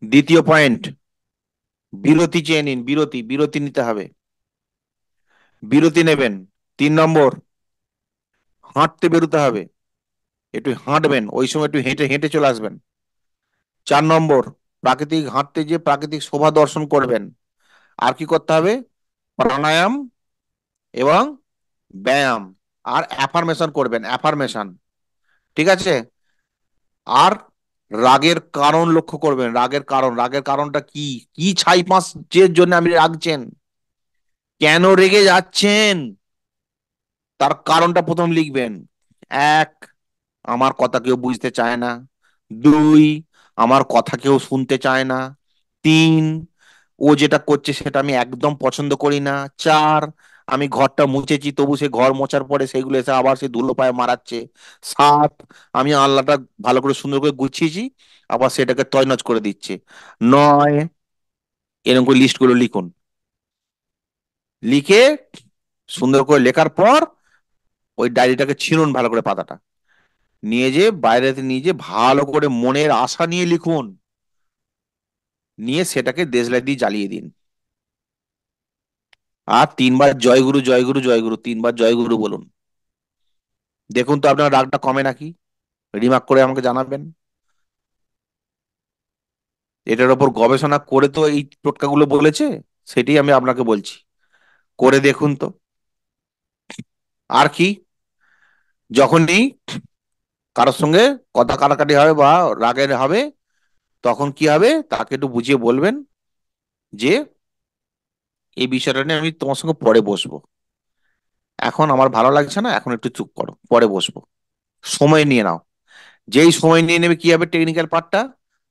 দ্বিতীয় পয়েন্ট, বিরতি চেয়ে নিন, বিরতি বিরতি নিতে হবে, বিরতি নেবেন। 3 নম্বর, হাঁটতে বেরোতে হবে, একটু হাঁটবেন, ওই সময় একটু হেঁটে হেঁটে চলে আসবেন। 4 নম্বর, প্রাকৃতিক হাঁটতে যে প্রাকৃতিক শোভা দর্শন করবেন। আর কি করতে হবে? প্রাণায়াম এবং ব্যায়াম, আর অ্যাফার্মেশন করবেন, অ্যাফার্মেশন। ঠিক আছে? আর রাগের কারণ লক্ষ্য করবেন, রাগের কারণ, রাগের কারণটা কি, কি ছাই পাঁশ যে জন্য আপনি রাগছেন, কেন রেগে যাচ্ছেন, তার কারণটা প্রথম লিখবেন। এক, আমার কথা কেউ বুঝতে চায় না। 2, আমার কথা কেউ শুনতে চায় না। 3, ও যেটা করছে সেটা আমি একদম পছন্দ করি না। 4, আমি ঘরটা মুছেছি তবু সে ঘর মোছার পরে সেগুলো এসে আবার সে ধুলো পায়ে মারাচ্ছে। 7, আমি আল্লাহটা ভালো করে সুন্দর করে গুছিয়েছি, আবার সেটাকে তছনছ করে দিচ্ছে। 9, এরকম করে লিস্ট গুলো লিখুন। লিখে সুন্দর করে লেখার পর ওই ডায়েরিটাকে ছিঁড়ুন ভালো করে পাতাটা, নিয়ে যে বাইরেতে নিয়ে যে ভালো করে মনের আশা নিয়ে লিখুন, নিয়ে সেটাকে দেশলাই দিয়ে জ্বালিয়ে দিন। আর 3 বার জয়গুরু জয়গুরু জয়গুরু, 3 বার জয়গুরু বলুন। দেখুন তো আপনার রাগটা কমে নাকি, রিমার্ক করে আমাকে জানাবেন। এটার উপর গবেষণা করে তো এই টোটকাগুলো বলেছে, সেটাই আমি আপনাকে বলছি, করে দেখুন তো। আর কি, যখনই কারোর সঙ্গে কথা কাটাকাটি হবে বা রাগের হবে, তখন কি হবে তাকে একটু বুঝিয়ে বলবেন যে এই বিষয়টা নিয়ে আমি তোমার সঙ্গে পরে বসবো, এখন আমার ভালো লাগছে না, এখন একটু চুপ করো, পরে বসবো, সময় নিয়ে নাও। যেই সময় নিয়ে নেবে কি হবে, টেকনিক্যাল পার্টটা,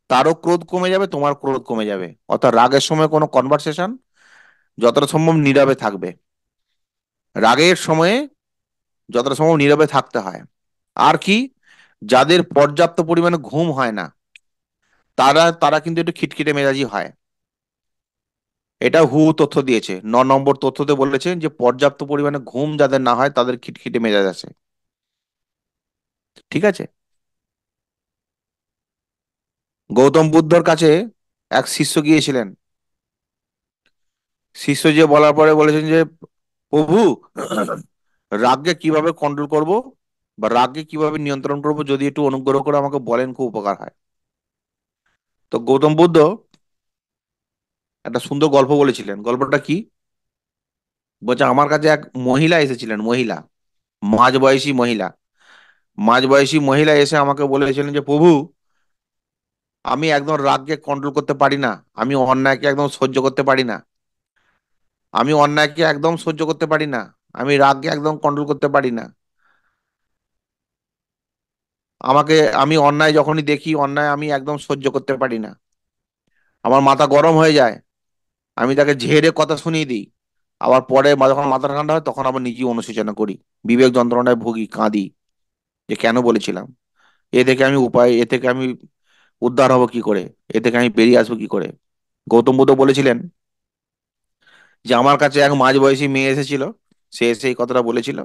তারও ক্রোধ কমে যাবে, তোমার ক্রোধ কমে যাবে। অর্থাৎ রাগের সময় কোনো কনভারসেশন যতটা সম্ভব নীরবে থাকবে। রাগের সময়ে যতটা সম্ভব নীরবে থাকতে হয়। আর কি, যাদের পর্যাপ্ত পরিমাণে ঘুম হয় না, তারা তারা কিন্তু একটু খিটখিটে মেজাজি হয়। এটা তথ্য দিয়েছে, 9 নম্বর তথ্যতে বলেছেন যে পর্যাপ্ত পরিমাণে ঘুম যাদের না হয় তাদের খিটখিটে মেজাজ আছে। ঠিক আছে? গৌতম বুদ্ধর কাছে এক শিষ্য গিয়েছিলেন। শিষ্য যে বলার পরে বলেছেন যে প্রভু, রাগকে কিভাবে কন্ট্রোল করব বা রাগকে কিভাবে নিয়ন্ত্রণ করব, যদি একটু অনুগ্রহ করে আমাকে বলেন খুব উপকার হয়। তো গৌতম বুদ্ধ একটা সুন্দর গল্প বলেছিলেন। গল্পটা কি? বলছে আমার কাছে এক মহিলা এসেছিলেন, মহিলা, মাঝবয়সী মহিলা। মাঝবয়সী মহিলা এসে আমাকে বলেছিলেন যে প্রভু, আমি একদম রাগকে কন্ট্রোল করতে পারি না, আমি অন্যায়কে একদম সহ্য করতে পারি না, আমি অন্যায়কে একদম সহ্য করতে পারি না, আমি রাগকে একদম কন্ট্রোল করতে পারি না। আমাকে, আমি অন্যায় যখনই দেখি, অন্যায় আমি একদম সহ্য করতে পারি না, আমার মাথা গরম হয়ে যায়, আমি তাকে ঝেড়ে কথা শুনিয়ে দিই। আবার পরে যখন মাথা ঠান্ডা হয় তখন আবার নিজেই অনুশোচনা করি, বিবেক যন্ত্রণায় ভুগি, কাঁদি, যে কেন বলেছিলাম। এ থেকে আমি উদ্ধার হব কি করে, এ থেকে আমি বেরিয়ে আসবো কি করে। গৌতম বুদ্ধ বলেছিলেন যে আমার কাছে এক মাঝবয়সী মেয়ে এসেছিল, সে এসে এই কথাটা বলেছিল,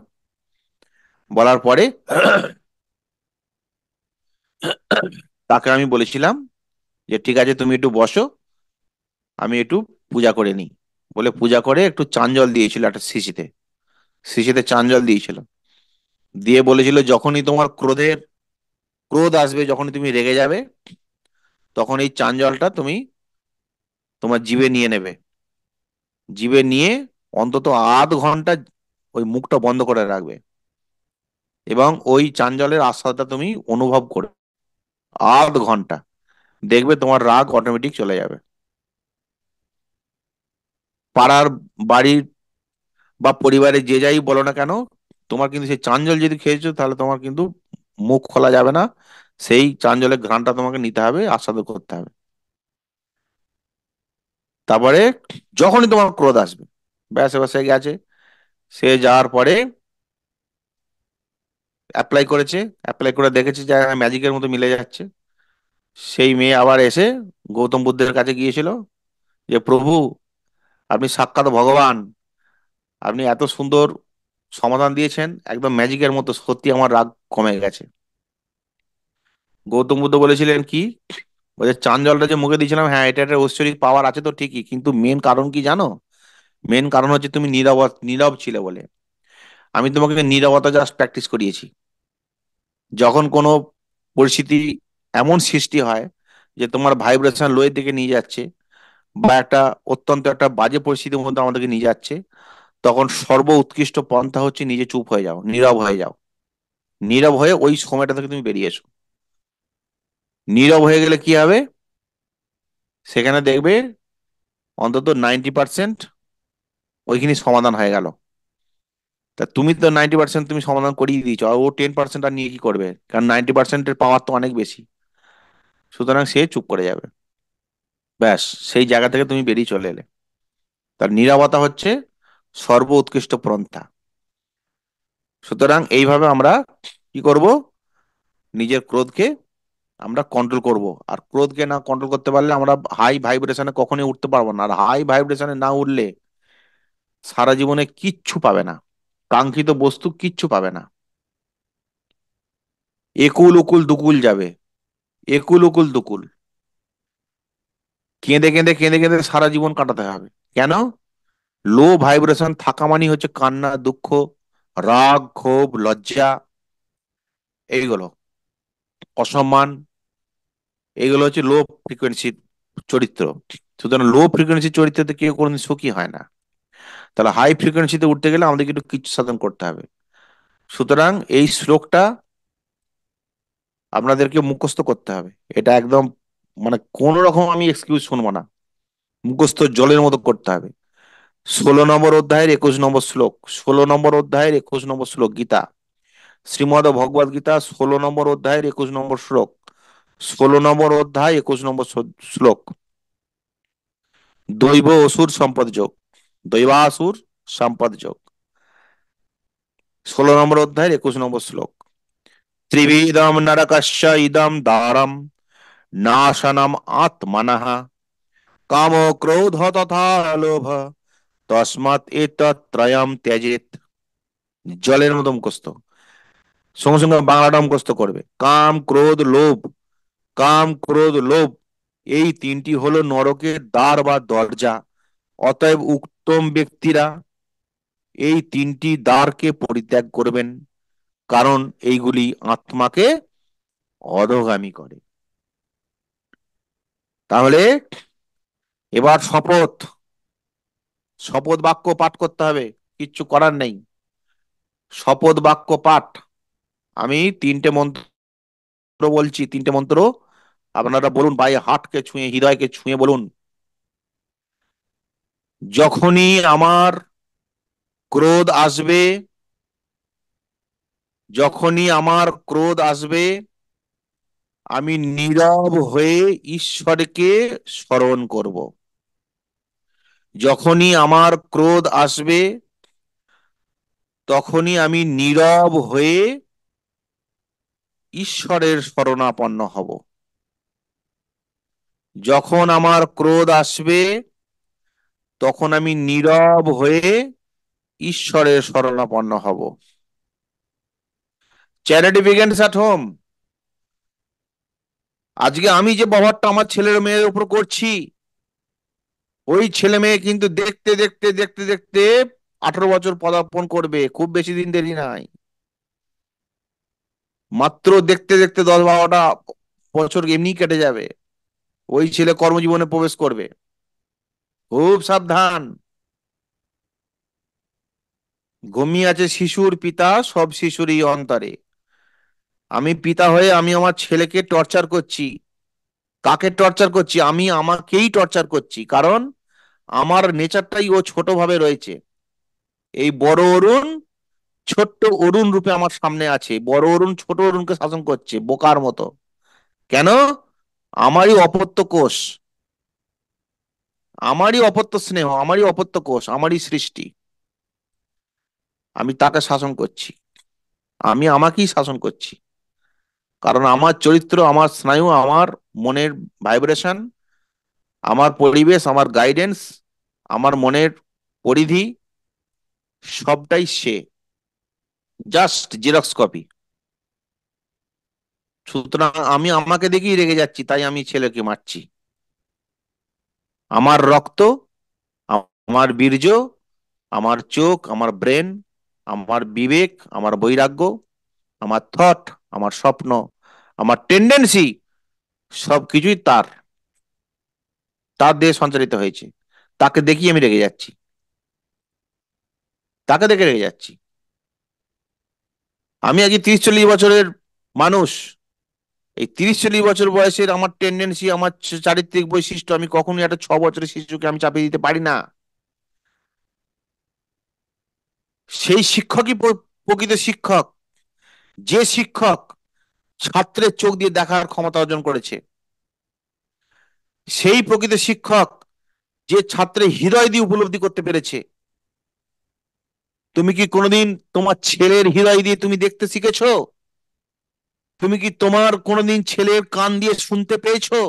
বলার পরে তাকে আমি বলেছিলাম যে ঠিক আছে তুমি একটু বসো, আমি একটু পূজা করে নিই। বলে পূজা করে একটু চান জল দিয়েছিল একটা শিশিতে, শিশিতে চান জল দিয়েছিল, দিয়ে বলেছিল যখনই তোমার ক্রোধ আসবে, যখনই তুমি রেগে যাবে, তখন এই চান জলটা তুমি তোমার জিভে নিয়ে নেবে, জিভে নিয়ে অন্তত আধ ঘন্টা ওই মুখটা বন্ধ করে রাখবে, এবং ওই চান জলের আস্বাদটা তুমি অনুভব করবে আধ ঘন্টা, দেখবে তোমার রাগ অটোমেটিক চলে যাবে। পাড়ার, বাড়ির বা পরিবারে যে যাই বলো না কেন, তোমার কিন্তু সেই চান জল যদি খেয়েছো তাহলে তোমার কিন্তু মুখ খোলা যাবে না, সেই চান জলের ঘ্রাণটা তোমাকে নিতে হবে, আস্বাদ করতে হবে। তারপরে যখনই তোমার ক্রোধ আসবে, ব্যাস এবার সে গেছে, সে যাওয়ার পরে অ্যাপ্লাই করেছে, অ্যাপ্লাই করে দেখেছে যে ম্যাজিকের মতো মিলে যাচ্ছে। সেই মেয়ে আবার এসে গৌতম বুদ্ধের কাছে গিয়েছিল যে প্রভু, আপনি সাক্ষাৎ ভগবান, আপনি এত সুন্দর সমাধান দিয়েছেন, একদম ম্যাজিকের মতো, সত্যি আমার রাগ কমে গেছে। গৌতম বুদ্ধ বলেছিলেন কি, ওই যে চান জলটা যে মুখে দিয়েছিলাম, হ্যাঁ এটা একটা ঐশ্বরিক পাওয়ার আছে তো ঠিকই, কিন্তু মেন কারণ কি জানো? মেন কারণ হচ্ছে তুমি নীরব ছিলে বলে। আমি তোমাকে নীরবতা জাস্ট প্র্যাকটিস করিয়েছি। যখন কোনো পরিস্থিতি এমন সৃষ্টি হয় যে তোমার ভাইব্রেশন লোয়ের দিকে নিয়ে যাচ্ছে, বা একটা অত্যন্ত একটা বাজে পরিস্থিতির মধ্যে আমাদেরকে নিয়ে যাচ্ছে, তখন সর্ব উৎকৃষ্ট পন্থা হচ্ছে নিজে চুপ হয়ে যাও, নীরব হয়ে যাও। নীরব হয়ে ওই সময়টা থেকে তুমি বেরিয়ে এসো। নীরব হয়ে গেলে কি হবে, সেখানে দেখবে অন্তত 90% ওইখানে সমাধান হয়ে গেল। তা তুমি তো 90% তুমি সমাধান করিয়ে দিয়েছো, আর ও 10% আর নিয়ে কি করবে, কারণ 90%-এর পাওয়ার তো অনেক বেশি। সুতরাং সে চুপ করে যাবে, ব্যাস, সেই জায়গা থেকে তুমি বেরিয়ে চলে এলে। তার নীরবতা হচ্ছে সর্ব উৎকৃষ্ট পন্থা। সুতরাং এইভাবে আমরা কি করব, নিজের ক্রোধকে আমরা কন্ট্রোল করব। আর ক্রোধকে না কন্ট্রোল করতে পারলে আমরা হাই ভাইব্রেশনে কখনোই উঠতে পারবো না, আর হাই ভাইব্রেশনে না উঠলে সারা জীবনে কিচ্ছু পাবে না, কাঙ্ক্ষিত বস্তু কিচ্ছু পাবে না। একুল উকুল দুকুল যাবে, একুল উকুল দুকুল, কেঁদে কেঁদে কেঁদে কেঁদে সারা জীবন কাটাতে হবে। কেন? লো ভাইব্রেশন থাকা মানে হচ্ছে কান্না, দুঃখ, রাগ, ক্ষোভ, লজ্জা, এইগুলো, অসম্মান, এইগুলো হচ্ছে লো ফ্রিকোয়েন্সির চরিত্র। সুতরাং লো ফ্রিকোয়েন্সির চরিত্রতে কেউ কোনোদিন সুখী হয় না। তাহলে হাই ফ্রিকোয়েন্সিতে উঠতে গেলে আমাদেরকে একটু কিছু সাধন করতে হবে। সুতরাং এই শ্লোকটা আপনাদেরকে মুখস্থ করতে হবে। এটা একদম মানে কোন রকম আমি এক্সকিউজ শুনবো না, মুখস্থ জলের মতো করতে হবে। 16 নম্বর অধ্যায়ের 21 নম্বর শ্লোক, 16 নম্বর অধ্যায়ের 21 নম্বর শ্লোক, গীতা, শ্রীমদ ভগবদ গীতা, 16 নম্বর অধ্যায়ের 21 নম্বর শ্লোক, 16 নম্বর অধ্যায় 21 নম্বর শ্লোক। দৈব অসুর সম্পদ যোগ, দৈবাসুর সম্পদ যোগ, 16 নম্বর অধ্যায়ের 21 নম্বর শ্লোক। ত্রিবিদম নরকস্য ইদম দ্বারম নাশনম আত্মনঃ কাম ক্রোধ তথা লোভ তস্মাৎ এতত্রয়ম ত্যজেত। জলের মতো মুখস্থ, সঙ্গে সঙ্গে বাংলাটা মুখস্থ করবে। কাম ক্রোধ লোভ, কাম ক্রোধ লোভ, এই তিনটি হলো নরকের দ্বার বা দরজা। অতএব উত্তম ব্যক্তিরা এই তিনটি দ্বারকে পরিত্যাগ করবেন, কারণ এইগুলি আত্মাকে অধোগামী করে। তাহলে এবার শপথ, শপথ বাক্য পাঠ করতে হবে, কিচ্ছু করার নেই। শপথ বাক্য পাঠ, আমি তিনটে মন্ত্র বলছি, তিনটে মন্ত্র আপনারা বলুন, বাই হার্টকে ছুঁয়ে, হৃদয়কে ছুঁয়ে বলুন। যখনই আমার ক্রোধ আসবে, যখনই আমার ক্রোধ আসবে, আমি নীরব হয়ে ঈশ্বরকে স্মরণ করব। যখনই আমার ক্রোধ আসবে, তখনই আমি নীরব হয়ে ঈশ্বরের শরণাপন্ন হব। যখন আমার ক্রোধ আসবে, তখন আমি নীরব হয়ে ঈশ্বরের শরণাপন্ন হব। Charity begins at home. আজকে আমি যে ব্যবহারটা আমার ছেলের মেয়ের উপর করছি, ওই ছেলে মেয়ে কিন্তু দেখতে দেখতে দেখতে দেখতে 18 বছর পদার্পণ করবে, খুব বেশি দিন দেরি নাই। মাত্র দেখতে দেখতে 10-12টা বছর এমনি কেটে যাবে, ওই ছেলে কর্মজীবনে প্রবেশ করবে। খুব সাবধান। ঘুমিয়ে আছে শিশুর পিতা, সব শিশুরই অন্তরে। আমি পিতা হয়ে আমি আমার ছেলেকে টর্চার করছি। কাকে টর্চার করছি? আমি আমাকেই টর্চার করছি, কারণ আমার নেচারটাই ও ছোট ভাবে রয়েছে। এই বড় অরুণ ছোট্ট অরুণ রূপে আমার সামনে আছে, বড় অরুণ ছোট অরুণকে শাসন করছে বোকার মতো। কেন? আমারই অপত্য কোষ, আমারই অপত্য স্নেহ, আমারই অপত্য কোষ, আমারই সৃষ্টি। আমি তাকে শাসন করছি, আমি আমাকেই শাসন করছি। কারণ আমার চরিত্র, আমার স্নায়ু, আমার মনের ভাইব্রেশন, আমার পরিবেশ, আমার গাইডেন্স, আমার মনের পরিধি, সবটাই সে, জাস্ট জেরক্স কপি। সুতরাং আমি আমাকে দেখেই রেগে যাচ্ছি, তাই আমি ছেলেকে মারছি। আমার রক্ত, আমার বীর্য, আমার চোখ, আমার ব্রেন, আমার বিবেক, আমার বৈরাগ্য, আমার থট, আমার স্বপ্ন, আমার টেন্ডেন্সি, সবকিছুই তার, তার দেহে সঞ্চারিত হয়েছে। তাকে দেখি আমি রেগে যাচ্ছি, তাকে দেখে রেগে যাচ্ছি। আমি আজকে 30-40 বছরের মানুষ। এই 30-40 বছর বয়সের আমার টেন্ডেন্সি, আমার চারিত্রিক বৈশিষ্ট্য, আমি কখনোই একটা 6 বছরের শিশুকে আমি চাপিয়ে দিতে পারি না। সেই শিক্ষকই প্রকৃত শিক্ষক, যে শিক্ষক ছাত্রের চোখ দিয়ে দেখার ক্ষমতা অর্জন করেছে। সেই প্রকৃত শিক্ষক যে ছাত্রের হৃদয় দিয়ে উপলব্ধি করতে পেরেছে। তুমি কি কোনোদিন তোমার ছেলের হৃদয় দিয়ে তুমি দেখতে শিখেছো? তুমি কি তোমার কোনোদিন ছেলের কান দিয়ে শুনতে পেয়েছো?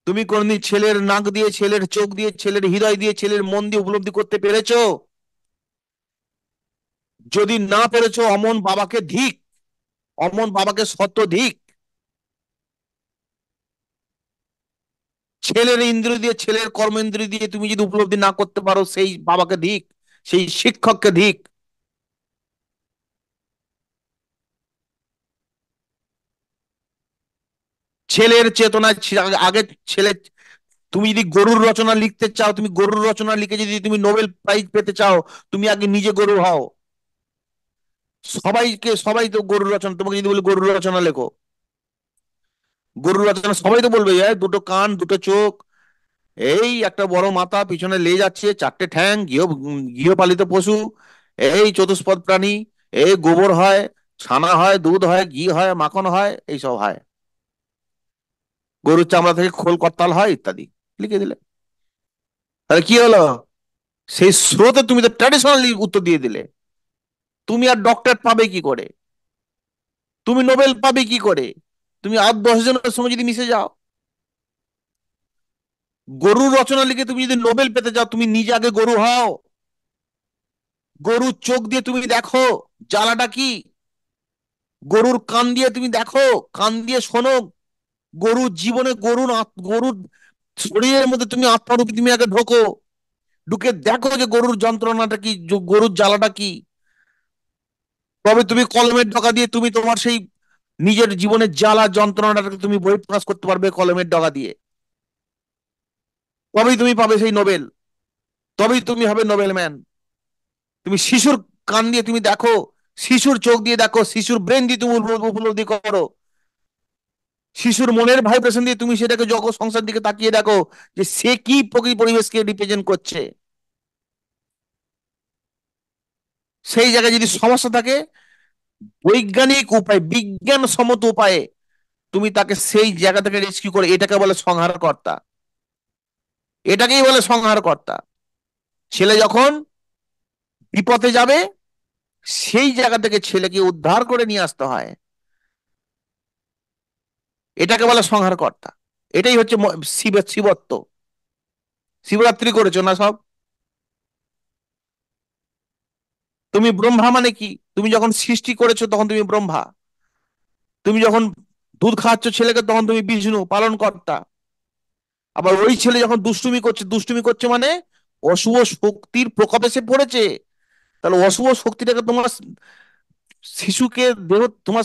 তুমি কোনোদিন ছেলের নাক দিয়ে, ছেলের চোখ দিয়ে, ছেলের হৃদয় দিয়ে, ছেলের মন দিয়ে উপলব্ধি করতে পেরেছো? যদি না পেরেছো, অমন বাবাকে ধিক, অমন বাবাকে শত ধিক। ছেলের ইন্দ্রিয় দিয়ে, ছেলের কর্মেন্দ্রিয় দিয়ে তুমি যদি উপলব্ধি না করতে পারো, সেই বাবাকে ধিক, সেই শিক্ষককে ধিক। ছেলের চেতনা আগে ছেলে, তুমি যদি গরুর রচনা লিখতে চাও, তুমি গরুর রচনা লিখে যদি তুমি নোবেল প্রাইজ পেতে চাও, তুমি আগে নিজে গরু হও। সবাই তো গরুর রচনা, তোমাকে যদি বলি গরুর রচনা লেখো, গরুর রচনা সবাই তো বলবে, দুটো কান, দুটো চোখ, এই একটা বড় মাথা, পিছনে লেজ আছে, চারটে ঠ্যাং, গৃহপালিত পশু, এই চতুষ্পদ প্রাণী, এই গোবর হয়, ছানা হয়, দুধ হয়, ঘি হয়, মাখন হয়, এইসব হয়, গরুর চামড়া থেকে খোল করতাল হয়, ইত্যাদি লিখে দিলে। তাহলে কি হলো? সেই স্রোতে তুমি তো ট্র্যাডিশনালি উত্তর দিয়ে দিলে। তুমি আর ডক্টরেট পাবে কি করে? তুমি নোবেল পাবে কি করে? তুমি আর 10 জনের সঙ্গে যদি মিশে যাও। গরুর রচনা লিখে তুমি যদি নোবেল পেতে যাও, তুমি নিজে আগে গরু হও। গরুর চোখ দিয়ে তুমি দেখো জ্বালাটা কি। গরুর কান দিয়ে তুমি দেখো, কান দিয়ে শোনো। গরুর জীবনে, গরুর শরীরের মধ্যে তুমি আত্মারূপে তুমি আগে ঢোকো, ঢুকে দেখো যে গরুর যন্ত্রণাটা কি, গরুর জ্বালাটা কি। তবে তুমি কলমের ডগা দিয়ে তুমি তোমার সেই নিজের জীবনের জ্বালা যন্ত্রণাটাকে তুমি বহিঃপ্রকাশ করতে পারবে কলমের ডগা দিয়ে। তবেই তুমি পাবে সেই নোবেল, তবেই তুমি হবে নোবেল ম্যান। তুমি শিশুর কান দিয়ে তুমি দেখো, শিশুর চোখ দিয়ে দেখো, শিশুর ব্রেন দিয়ে তুমি উপলব্ধি করো, শিশুর মনের ভাইব্রেশন দিয়ে তুমি সেটাকে জগৎ সংসার দিকে তাকিয়ে দেখো, যে সে কি প্রকৃতি পরিবেশকে রিপ্রেজেন্ট করছে। সেই জায়গায় যদি সমস্যা থাকে, বৈজ্ঞানিক উপায়, বিজ্ঞানসম্মত উপায়ে তুমি তাকে সেই জায়গা থেকে রেস্কিউ করে, এটাকে বলে সংহারকর্তা। এটাকেই বলে সংহারকর্তা। ছেলে যখন বিপথে যাবে, সেই জায়গা থেকে ছেলেকে উদ্ধার করে নিয়ে আসতে হয়, এটাকে বলে সংহারকর্তা। এটাই হচ্ছে শিবের শিবত্ব। শিবরাত্রি করেছো না সব? তুমি ব্রহ্মা মানে কি? তুমি যখন সৃষ্টি করেছো তখন তুমি ব্রহ্মা। তুমি যখন দুধ খাওয়াচ্ছ ছেলেকে তখন তুমি বিষ্ণু পালন কর্তা। আবার ওই ছেলে যখন দুষ্টুমি করছে, দুষ্টুমি করছে মানে অশুভ শক্তির প্রকোপে সে পড়েছে, তাহলে অশুভ শক্তিটাকে তোমার শিশুকে দেহ তোমার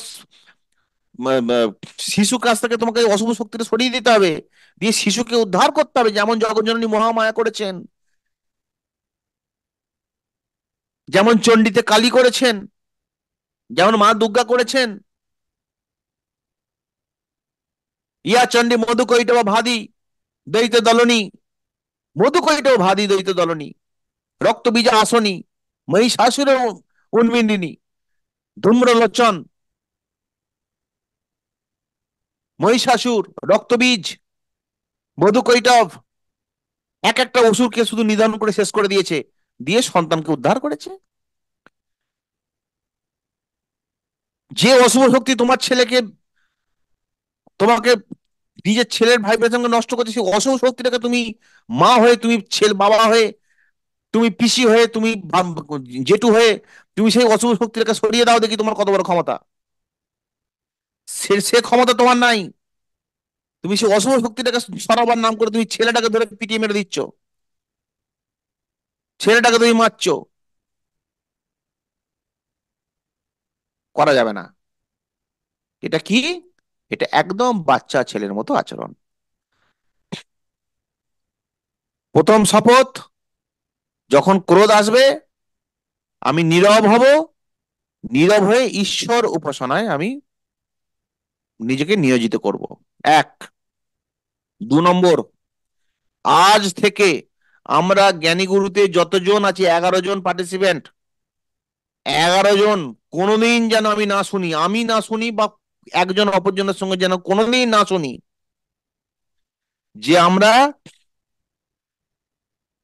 শিশু কাছ থেকে তোমাকে অশুভ শক্তিটা সরিয়ে দিতে হবে, দিয়ে শিশুকে উদ্ধার করতে হবে, যেমন জগজ্জননী মহামায়া করেছেন, যেমন চণ্ডীতে কালী করেছেন, যেমন মা দুর্গা করেছেন। ইয়া চণ্ডী মধুকৈটব ভাদি দৈত দলনী, মধুকৈটব ভাদি দৈত দলনী, রক্তবীজা আসনী, মহিষাসুরের উন্মিলিনী, ধূম্রলোচন, মহিষাসুর, রক্তবীজ, মধুকৈটব, এক একটা অসুরকে শুধু নিধন করে শেষ করে দিয়েছে, দিয়ে সন্তানকে উদ্ধার করেছে। যে অশুভ শক্তি তোমার ছেলেকে, তোমাকে নিজের ছেলের ভাইব্রেশনকে নষ্ট করছে, সেই অশুভ শক্তিটাকে তুমি মা হয়ে, তুমি ছেলে বাবা হয়ে, তুমি পিসি হয়ে, তুমি জেঠু হয়ে, তুমি সেই অশুভ শক্তিটাকে সরিয়ে দাও দেখি, তোমার কত বড় ক্ষমতা। সে সে ক্ষমতা তোমার নাই। তুমি সেই অশুভ শক্তিটাকে সরাবার নাম করে তুমি ছেলেটাকে ধরে পিটিয়ে মেরে দিচ্ছ, ছেলেটাকে তুমি মারছো। করা যাবে না। এটা কি? এটা একদম বাচ্চা ছেলের মতো আচরণ। প্রথম শপথ, যখন ক্রোধ আসবে আমি নীরব হব, নীরব হয়ে ঈশ্বর উপাসনায় আমি নিজেকে নিয়োজিত করব। এক। 2 নম্বর, আজ থেকে আমরা জ্ঞানীগুরুতে যতজন আছি, 11 জন পার্টিসিপেন্ট, 11 জন, কোনোদিন যেন আমি না শুনি, আমি না শুনি বা একজন অপরজনের সঙ্গে যেন কোনোদিন না শুনি যে আমরা,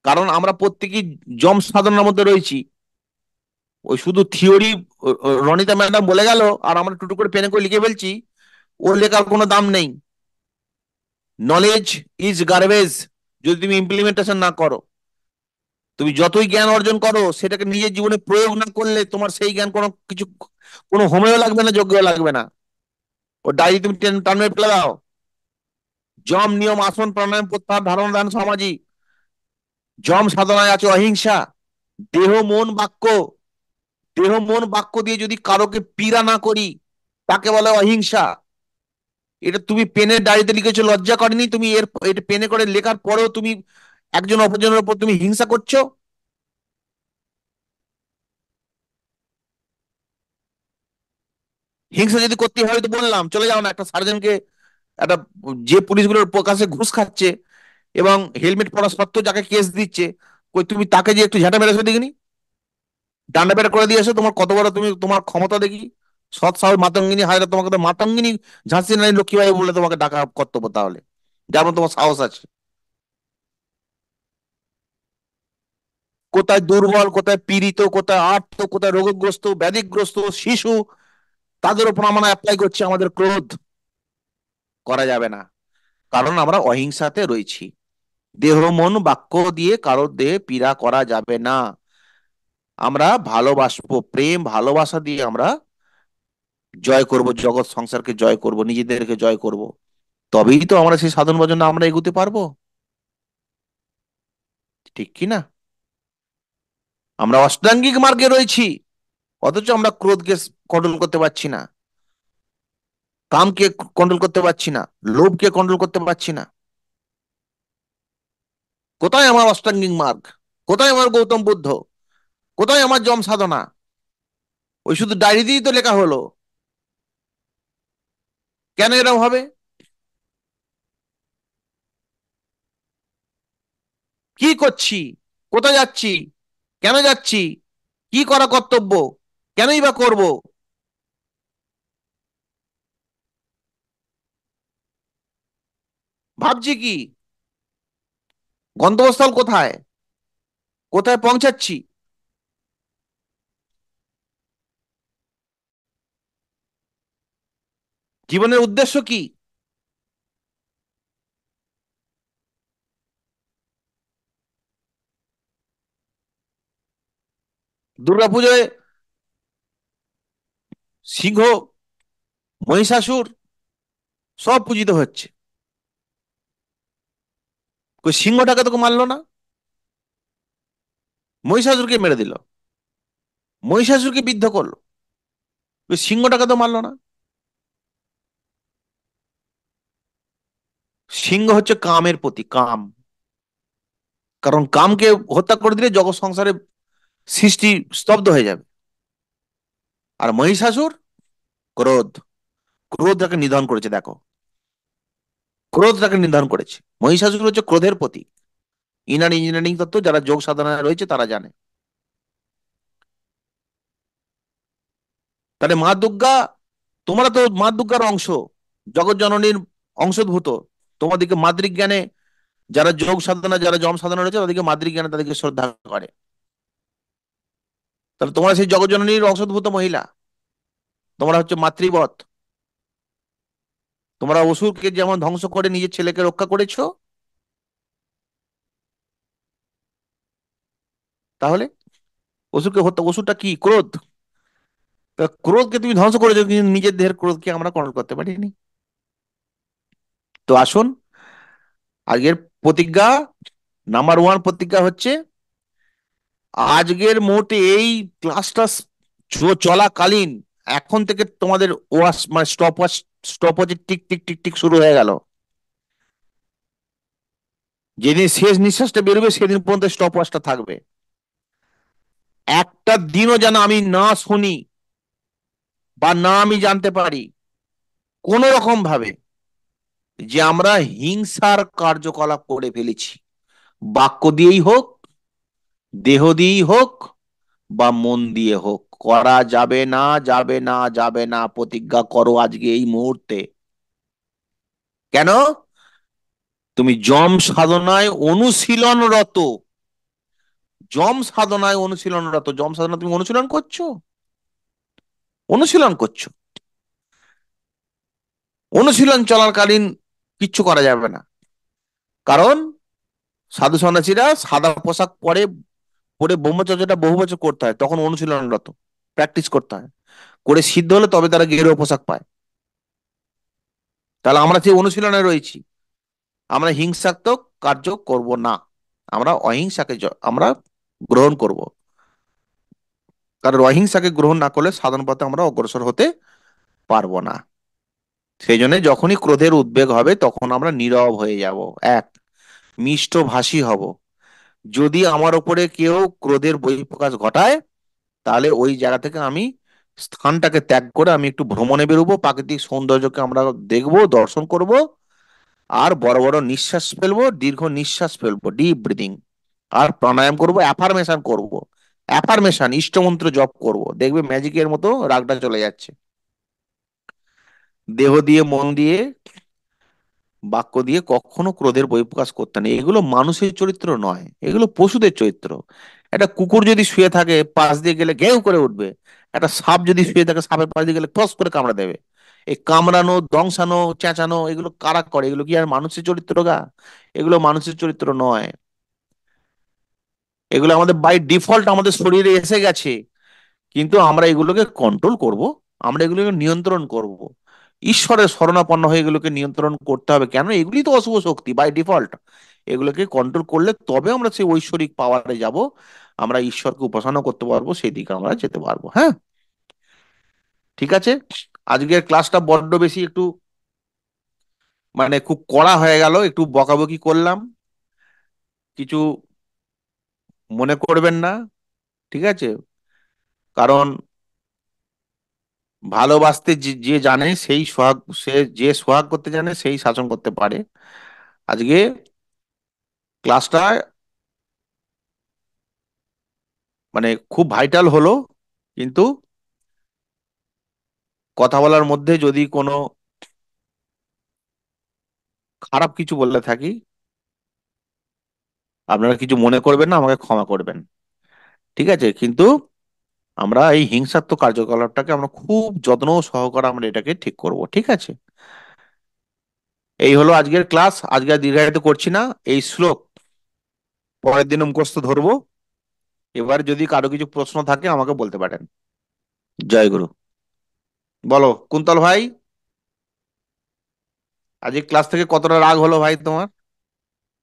কারণ আমরা প্রত্যেকেই যম সাধনার মধ্যে রয়েছি। ওই শুধু থিওরি রনিতা ম্যাডাম বলে গেল আর আমরা টুটু করে পেনে করে লিখে ফেলছি, ও লেখার কোনো দাম নেই। নলেজ ইজ গার্বেজ যদি তুমি ইমপ্লিমেন্টেশন না করো। তুমি যতই জ্ঞান অর্জন করো, সেটাকে নিজের জীবনে প্রয়োগ না করলে তোমার সেই জ্ঞান কোনো কিছু, কোনো হোমেও লাগবে না, যজ্ঞেও লাগবে না। ও ডায়েরি তুমি টার্মে ফেলে দাও। যম নিয়ম আসন প্রাণায়াম প্রত্যাহার ধারণ ধান সমাধি, যম সাধনায় আছে অহিংসা। দেহ মন বাক্য, দেহ মন বাক্য দিয়ে যদি কারোকে পীড়া না করি, তাকে বলে অহিংসা। এটা তুমি পেনের ডায়েরিতে লিখেছো, লজ্জা করেনি? তুমি এটা পেনে করে লেখার পরেও তুমি একজন অপরজনের উপর তুমি হিংসা করছো। হিংসা যদি করতে হয় তো বললাম, চলে যাও না একটা সার্জনকে, একটা, যে পুলিশগুলোর কাছে ঘুষ খাচ্ছে এবং হেলমেট পরা সত্ত্বেও যাকে কেস দিচ্ছে, কই তুমি তাকে যে একটু ঝাঁটা মেরেছো দেখিনি? ডান্ডা বেড়া করে দিয়েছো, তোমার কত বড় তুমি, তোমার ক্ষমতা দেখি। সৎ সাহস মাতঙ্গিনী হায়রা, তোমাকে তো মাতঙ্গিনী ঝাঁসি রানী লক্ষ্মীবাই বলে তোমাকে ডাকা কর্তব্য তাহলে, যেমন তোমার সাহস আছে। কোথায় দুর্বল, কোথায় পীড়িত, কোথায় আর্ত, কোথায় রোগগ্রস্ত ব্যাধিগ্রস্ত শিশু, তাদের উপর আমরা অ্যাপ্লাই করছি আমাদের ক্রোধ। করা যাবে না, কারণ আমরা অহিংসাতে রয়েছি। দেহ মন বাক্য দিয়ে কারোর দেহে পীড়া করা যাবে না। আমরা ভালোবাসবো, প্রেম ভালোবাসা দিয়ে আমরা জয় করব, জগৎ সংসারকে জয় করব, নিজেদেরকে জয় করব। তবেই তো আমরা সেই সাধন ভজনে আমরা এগুতে পারবো। ঠিক কি না? আমরা অষ্টাঙ্গিক মার্গে রয়েছি, অথচ আমরা ক্রোধকে কন্ট্রোল করতে পারছি না, কামকে কন্ট্রোল করতে পারছি না, লোভকে কন্ট্রোল করতে পারছি না। কোথায় আমার অষ্টাঙ্গিক মার্গ? কোথায় আমার গৌতম বুদ্ধ? কোথায় আমার যম সাধনা? ওই শুধু ডায়েরি দিয়েই তো লেখা হলো। কেন এরকম হবে? কি করছি? কোথায় যাচ্ছি? কেন যাচ্ছি? কি করা কর্তব্য? কেনই বা করব? ভাবছি কি, গন্তব্যস্থল কোথায়, কোথায় পৌঁছাচ্ছি, জীবনের উদ্দেশ্য কি। দুর্গাপুজোয় সিংহ, মহিষাসুর সব পূজিত হচ্ছে, কই সিংহটাকে তোকে মারলো না, মহিষাসুরকে মেরে দিল, মহিষাসুরকে বিদ্ধ করলো, কই সিংহটাকে তো মারলো না। সিংহ হচ্ছে কামের প্রতীক, কাম। কারণ কামকে হত্যা করে দিলে জগৎ সংসারে সৃষ্টি স্তব্ধ হয়ে যাবে। আর মহিষাসুর ক্রোধ, ক্রোধ তাকে নিধন করেছে, দেখো, ক্রোধ তাকে নিধন করেছে। মহিষাসুর হচ্ছে ক্রোধের প্রতীক। ইনার ইঞ্জিনিয়ারিং তত্ত্ব যারা যোগ সাধনায় রয়েছে তারা জানে। তাহলে মা দুর্গা, তোমরা তো মা দুর্গার অংশ, জগৎ জননীর অংশভূত। তোমাদেরকে মাতৃজ্ঞানে, যারা যোগ সাধনা, যারা যম সাধনা রয়েছে তাদেরকে মাতৃজ্ঞানে তাদেরকে শ্রদ্ধা করে। তাহলে তোমরা সেই জগৎ জননীর অংশভূত মহিলা, তোমরা হচ্ছে মাতৃবৎ। তোমরা অসুরকে যেমন ধ্বংস করে নিজের ছেলেকে রক্ষা করেছো, তাহলে অসুরকে হত্যা, অসুরটা কি, ক্রোধ। তা ক্রোধকে তুমি ধ্বংস করেছো, কিন্তু নিজের দেহের ক্রোধকে আমরা কন্ট্রোল করতে পারিনি। তো আসুন, আজকের প্রতিজ্ঞা, নাম্বার 1 প্রতিজ্ঞা হচ্ছে, আজকের মুহূর্তে এই ক্লাসটা চলাকালীন, এখন থেকে তোমাদের ওয়াচ মানে স্টপ ওয়াচ, স্টপ ওয়াচের টিক টিক টিক টিক শুরু হয়ে গেল। যেদিন শেষ নিঃশ্বাসটা বেরোবে সেদিন পর্যন্ত স্টপ ওয়াচটা থাকবে। একটা দিনও যেন আমি না শুনি বা না আমি জানতে পারি কোন রকম ভাবে যে আমরা হিংসার কার্যকলাপ করে ফেলেছি, বাক্য দিয়েই হোক, দেহ দিয়েই হোক, বা মন দিয়ে হোক। করা যাবে না, যাবে না, যাবে না, প্রতিজ্ঞা করো আজকে এই মুহূর্তে। কেন? তুমি যম সাধনায় অনুশীলনরত, যম সাধনায় অনুশীলনরত, যম সাধনা তুমি অনুশীলন করছো, অনুশীলন করছো। অনুশীলন চলাকালীন কিচ্ছু করা যাবে না। কারণ সাধু সন্ন্যাসীরা সাদা পোশাক পরে, পরে ব্রহ্মচর্যটা বহু বছর করতে হয়, তখন অনুশীলনরত, প্র্যাকটিস করতে হয়, করে সিদ্ধ হলে তবে তারা গেরুয়া পোশাক পায়। তাহলে আমরা সেই অনুশীলনে রয়েছি। আমরা হিংসাত্মক কার্য করব না, আমরা অহিংসাকে আমরা গ্রহণ করব। কারণ অহিংসাকে গ্রহণ না করলে সাধন পথে আমরা অগ্রসর হতে পারবো না। সেই জন্য যখনই ক্রোধের উদ্বেগ হবে তখন আমরা নীরব হয়ে যাব, এক, মিষ্টভাষী হব। যদি আমার উপরে কেউ ক্রোধের বহিঃপ্রকাশ ঘটায়, তাহলে ওই জায়গা থেকে আমি স্থানটাকে ত্যাগ করে আমি একটু ভ্রমণে বেরোবো, প্রাকৃতিক সৌন্দর্যকে আমরা দেখবো, দর্শন করব। আর বড় বড় নিঃশ্বাস ফেলবো, দীর্ঘ নিঃশ্বাস ফেলবো, ডিপ ব্রিদিং। আর প্রাণায়াম করব, অ্যাফার্মেশন করব, অ্যাফার্মেশন ইষ্টমন্ত্র জপ করব, দেখবে ম্যাজিকের মতো রাগটা চলে যাচ্ছে। দেহ দিয়ে, মন দিয়ে, বাক্য দিয়ে কখনো ক্রোধের বহিঃপ্রকাশ করতে নেই। এগুলো মানুষের চরিত্র নয়, এগুলো পশুদের চরিত্র। একটা কুকুর যদি শুয়ে থাকে, পাশ দিয়ে গেলে ঘেউ করে উঠবে। একটা সাপ যদি শুয়ে থাকে, সাপের পাশ দিয়ে গেলে টস করে কামড়া দেবে। এই কামড়ানো, দংশানো, চেঁচানো, এগুলো কারা করে? এগুলো কি আর মানুষের চরিত্র গা? এগুলো মানুষের চরিত্র নয়। এগুলো আমাদের বাই ডিফল্ট আমাদের শরীরে এসে গেছে। কিন্তু আমরা এগুলোকে কন্ট্রোল করব, আমরা এগুলোকে নিয়ন্ত্রণ করব। ঈশ্বরের শরণাপন্ন হয়ে এগুলোকে নিয়ন্ত্রণ করতে হবে। কেন? এগুলি তো অশুভ শক্তি বাই ডিফল্ট। এগুলোকে কন্ট্রোল করলে তবে আমরা সেই ঐশ্বরিক পাওয়ারে যাব, আমরা ঈশ্বরকে উপাসনা করতে পারবো, সেই দিকে আমরা যেতে পারবো। হ্যাঁ, ঠিক আছে। আজকের ক্লাসটা বড্ড বেশি একটু মানে খুব কড়া হয়ে গেল, একটু বকাবকি করলাম, কিছু মনে করবেন না, ঠিক আছে। কারণ ভালোবাসতে যে যে জানে সেই সোহাগ, সে যে সোহাগ করতে জানে সেই শাসন করতে পারে। আজকে ক্লাসটা মানে খুব ভাইটাল হলো, কিন্তু কথা বলার মধ্যে যদি কোনো খারাপ কিছু বললে থাকি, আপনারা কিছু মনে করবেন না, আমাকে ক্ষমা করবেন। ঠিক আছে? কিন্তু আমরা এই হিংসাত্মক কার্যকলাপটাকে আমরা খুব যত্ন সহকারে আমরা এটাকে ঠিক করব। ঠিক আছে? এই হলো আজকের ক্লাস। আজকে আর দীর্ঘায়িত করছি না। এই শ্লোক পরের দিন মুখস্থ ধরবো। এবার যদি কারো কিছু প্রশ্ন থাকে আমাকে বলতে পারেন। জয় গুরু। বলো কুন্তল ভাই, আজকে ক্লাস থেকে কতটা রাগ হলো ভাই তোমার,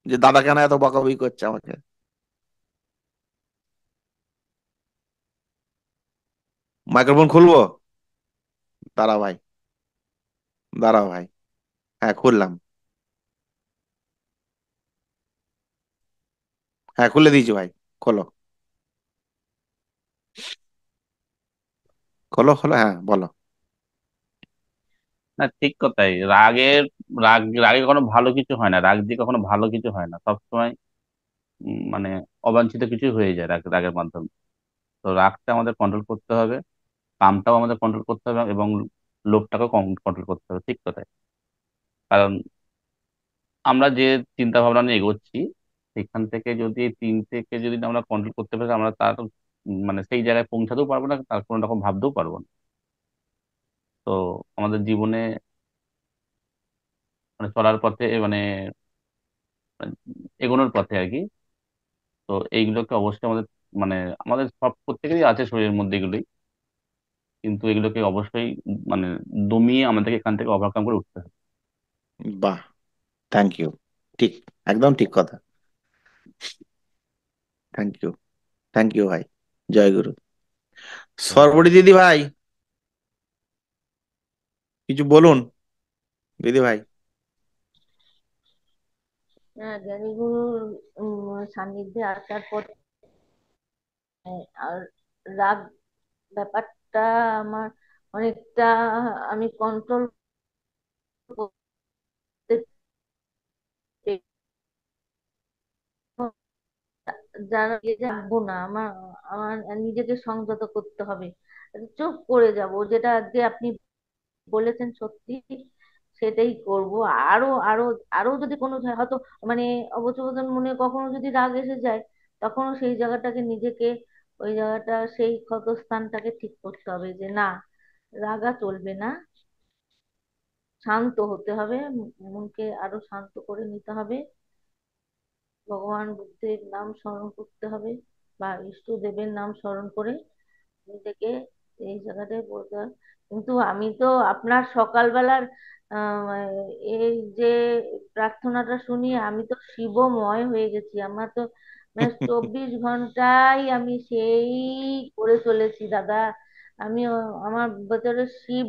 যে দাদা কেন এত বকাবকি করছে আমাকে? মাইক্রোফোন খুলবো? দাঁড়া ভাই, দাঁড়াও ভাই। হ্যাঁ খুললাম। হ্যাঁ খুলে দিয়েছি ভাই। খোলো, খোলো খোলো, হ্যাঁ বলো। না, ঠিক কথাই। রাগের রাগে কখনো ভালো কিছু হয় না, রাগ দিয়ে কখনো ভালো কিছু হয় না, সবসময় মানে অবাঞ্ছিত কিছু হয়ে যায় রাগের মাধ্যমে। তো রাগটা আমাদের কন্ট্রোল করতে হবে, কামটাও আমাদের কন্ট্রোল করতে হবে, এবং লোভটাকেও কন্ট্রোল করতে হবে। ঠিক কথাই। কারণ আমরা যে চিন্তা ভাবনা নিয়ে এগোচ্ছি, সেখান থেকে যদি এই তিনটেকে যদি আমরা কন্ট্রোল করতে পারি, আমরা তার মানে সেই জায়গায় পৌঁছাতেও পারবো না, তার কোনো রকম ভাবতেও পারবো না। তো আমাদের জীবনে মানে চলার পথে মানে এগোনোর পথে আর কি। তো এইগুলোকে অবশ্যই আমাদের মানে আমাদের সব প্রত্যেকেরই আছে শরীরের মধ্যে এগুলোই, কিন্তু এগুলোকে অবশ্যই মানে দমিয়ে আমাদেরকে এখান থেকে ওভারকাম করে উঠতে হবে। বাহ, থ্যাংক ইউ। ঠিক, একদম ঠিক কথা। থ্যাংক ইউ, থ্যাংক ইউ ভাই। জয় গুরু। সর্বরী দিদি ভাই, কিছু বলুন দিদি ভাই। হ্যাঁ, জ্ঞানীগুরুর সান্নিধ্যে আসার পর আর রাগ ব্যাপারটা আমার অনেকটা আমি কন্ট্রোল করতে যারা যাবো না, আমার আমার নিজেকে সংযত করতে হবে, চুপ করে যাব, যেটা আজকে আপনি বলেছেন সত্যি সেটাই করব। আরো আরো আরো যদি কোনো হয়তো মানে অবচেতন মনে কখনো যদি রাগ এসে যায়, তখনও সেই জায়গাটাকে নিজেকে ওই জায়গাটা সেই ক্ষতস্থানটাকে ঠিক করতে হবে যে না, রাগা চলবে না, শান্ত হতে হবে, মনকে আরো শান্ত করে নিতে হবে, ভগবান বুদ্ধের নাম স্মরণ করতে হবে বা ইষ্ট দেবের নাম স্মরণ করে নিজেকে এই জায়গাটায় বলতে হয়। কিন্তু আমি তো আপনার সকালবেলার আহ, এই যে প্রার্থনাটা শুনি আমি তো শিবময় হয়ে গেছি। আমার তো মানে 24 ঘন্টাই আমি সেই করে চলেছি দাদা। আমি আমার ভেতরে শিব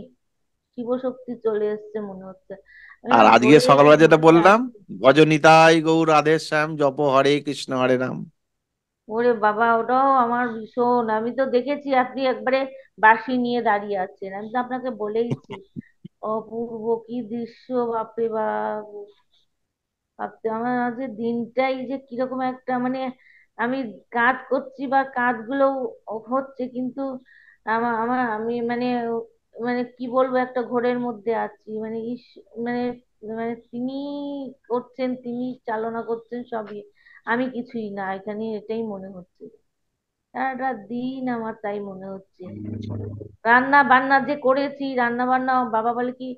শক্তি চলে এসেছে মনে হচ্ছে। আমি আর আজকে ভোরে সকালবেলা যেটা ঘুমিয়ে বললাম, আছি। ভজ নিতাই গৌর রাধে শ্যাম, জপ হরে কৃষ্ণ হরে রাম। ওরে বাবা, ওটাও আমার ভীষণ, আমি তো দেখেছি আপনি একবারে বাঁশি নিয়ে দাঁড়িয়ে আছেন, আমি তো আপনাকে বলেইছি অপূর্ব কি দৃশ্য, বাপরে বাপ। ভাবতে আমার আজকে দিনটাই যে কিরকম একটা মানে আমি কাজ করছি বা কাজগুলো হচ্ছে, কিন্তু আমার আমার আমি মানে মানে কি বলবো, একটা ঘোরের মধ্যে আছি, মানে মানে মানে তিনি করছেন, তিনি চালনা করছেন সবই, আমি কিছুই না এখানে, এটাই মনে হচ্ছে। সারাটা দিন আমার তাই মনে হচ্ছে। রান্না বান্না যে করেছি, রান্না বান্না বাবা বলে কি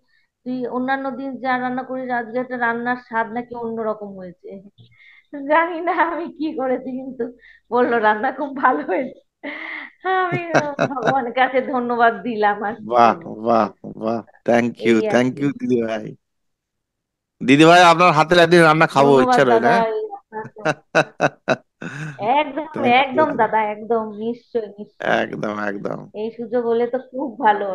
তুই অন্যান্য দিন যা রান্না করিস আজকে একটা রান্নার স্বাদ নাকি অন্যরকম হয়েছে। জানি না আমি কি করেছি, কিন্তু বললো রান্না খুব ভালো হয়েছে। আমি ভগবানের কাছে ধন্যবাদ দিলাম, আর কি বাহ, বলবো। বাহ, বাহ, থ্যাংক ইউ, এই আর থ্যাংক কি। ইউ দিদি ভাই। দিদি ভাই আপনার হাতের একদিন রান্না খাবো, ধন্যবাদ ইচ্ছা রইল, দাদা, হ্যাঁ। এই আপনার একদম থ্যাংক ইউ, একদম দাদা, একদম নিশ্চয় নিশ্চয়। একদম একদম। এই সুযোগ হলে তো খুব ভালো,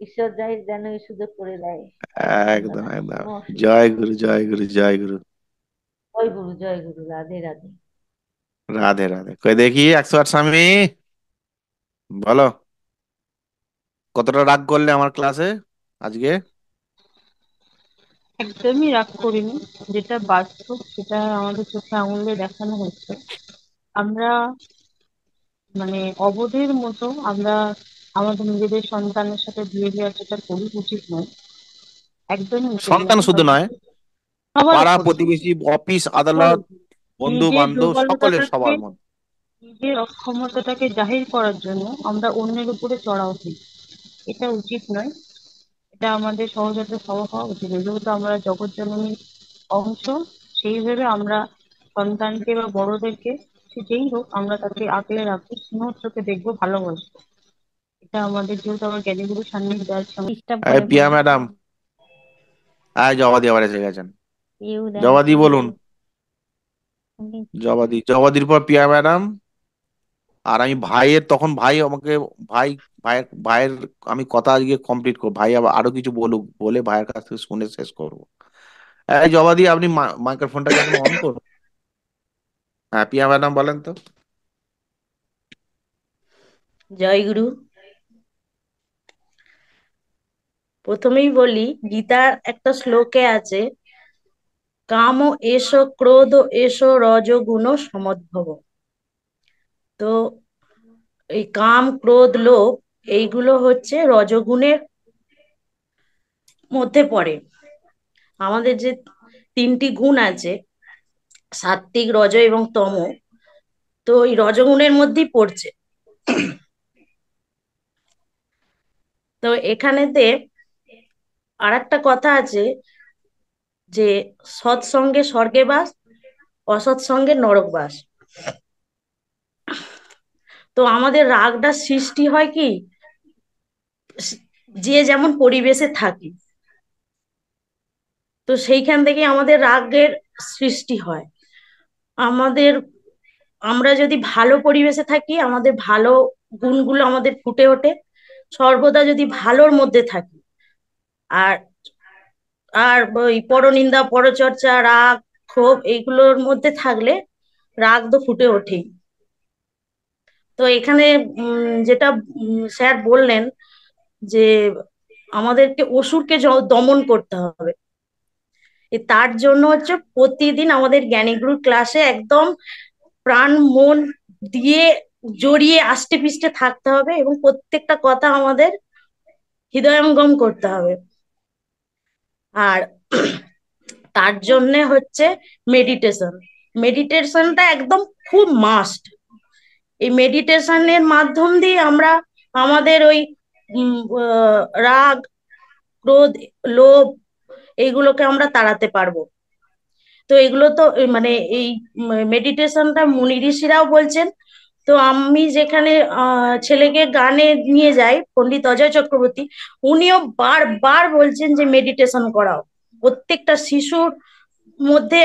ঈশ্বর যাই যেন এই সুযোগ করে দেয়। একদম একদম দাদা, একদম। কোনো অসুবিধা জয় নেই। গুরু, জয় গুরু, জয় গুরু। জয় গুরু, জয় গুরু, রাধে রাধে। রাধে রাধে। কই দেখি 108 স্বামী, বলো কতটা রাগ করলে আমার ক্লাসে আজকে? একদমই রাগ করিনি, যেটা বাস্তব সেটা আমাদের চোখে আঙুল দিয়ে দেখানো হচ্ছে। আমরা মানে অবধির মতো আমরা আমাদের নিজেদের সন্তানের সাথে বিহেভিয়ার যেটা করি উচিত নয়, একদমই করি সন্তান না শুধু হয়তো। নয়, সবার পাড়া উপরে প্রতিবেশী, অফিস সবার আদালত, উপরে বন্ধু নিজের বান্ধব, সকলের, দুর্বলতাটাকে, সবার মধ্যে। নিজের অক্ষমতাটাকে জাহির করার জন্য আমরা অন্যের উপরে চড়া উচিত, এটা উচিত নয়। এটা আমাদের সহজাত স্বভাব হওয়া উচিত নয়। যেহেতু আমরা জগৎ জননীর অংশ, সেই ভেবে আমরা সন্তানকে বা বড়দেরকে, সে যেই হোক, আমরা তাকে আগলে রাখবো, স্নেহ চোখে দেখবো, ভালোবাসবো। এটা আমাদের, যেহেতু আমার জ্ঞানীগুরু সান্নিধ্যে আছে, ডিস্টার্ব এই করে পিয়া বলে। ম্যাডাম, জবাদি আবার এসে গেছেন। ইউ দেন। জবাদি বলুন। জবাদি, জবাদির পর পিয়া ম্যাডাম। আর আমি ভাইয়ের, তখন ভাই আমাকে, ভাই, ভাইয়ের আমি কথা আজকে কমপ্লিট করবো, ভাই আবার আরো কিছু বলুক, বলে ভাইয়ের কাছ থেকে শুনে শেষ করবো। এই জবাদি, আপনি মাইক্রোফোনটাকে এখন অন করুন। হ্যাঁ, পিয়া ম্যাডাম বলেন তো। জয় গুরু। প্রথমেই বলি, গীতার একটা শ্লোকে আছে, কাম এষ ক্রোধ এষ রজগুণ সমদ্ভব। তো এই কাম, ক্রোধ, লোভ, এইগুলো হচ্ছে রজগুণের মধ্যে পড়ে। আমাদের যে তিনটি গুণ আছে, সাত্ত্বিক, রজ এবং তম, তো এই রজগুণের মধ্যেই পড়ছে। তো এখানেতে আর একটা কথা আছে যে সৎসঙ্গে স্বর্গে বাস, অসৎসঙ্গে নরক বাস। তো আমাদের রাগটা সৃষ্টি হয় কি, যে যেমন পরিবেশে থাকি, তো সেইখান থেকে আমাদের রাগের সৃষ্টি হয়। আমাদের, আমরা যদি ভালো পরিবেশে থাকি, আমাদের ভালো গুণগুলো আমাদের ফুটে ওঠে। সর্বদা যদি ভালোর মধ্যে থাকি, আর আর ওই পরনিন্দা, পরচর্চা, রাগ, ক্ষোভ, এইগুলোর মধ্যে থাকলে রাগ তো ফুটে ওঠেই। তো এখানে যেটা স্যার বললেন যে আমাদেরকে অসুরকে দমন করতে হবে, তার জন্য হচ্ছে প্রতিদিন আমাদের জ্ঞানীগুরুর ক্লাসে একদম প্রাণ মন দিয়ে জড়িয়ে আষ্টে পিষ্টে থাকতে হবে, এবং প্রত্যেকটা কথা আমাদের হৃদয়ঙ্গম করতে হবে। আর তার জন্য হচ্ছে মেডিটেশন। মেডিটেশনটা একদম খুব মাস্ট। এই মেডিটেশনের মাধ্যম দিয়ে আমরা আমাদের ওই রাগ, ক্রোধ, লোভ, এইগুলোকে আমরা তাড়াতে পারবো। তো এগুলো তো মানে এই মেডিটেশনটা মুনি ঋষিরাও বলছেন। তো আমি যেখানে ছেলেকে গানে নিয়ে যাই, পণ্ডিত অজয় চক্রবর্তী, উনিও বারবার বলছেন যে মেডিটেশন করাও। প্রত্যেকটা শিশুর মধ্যে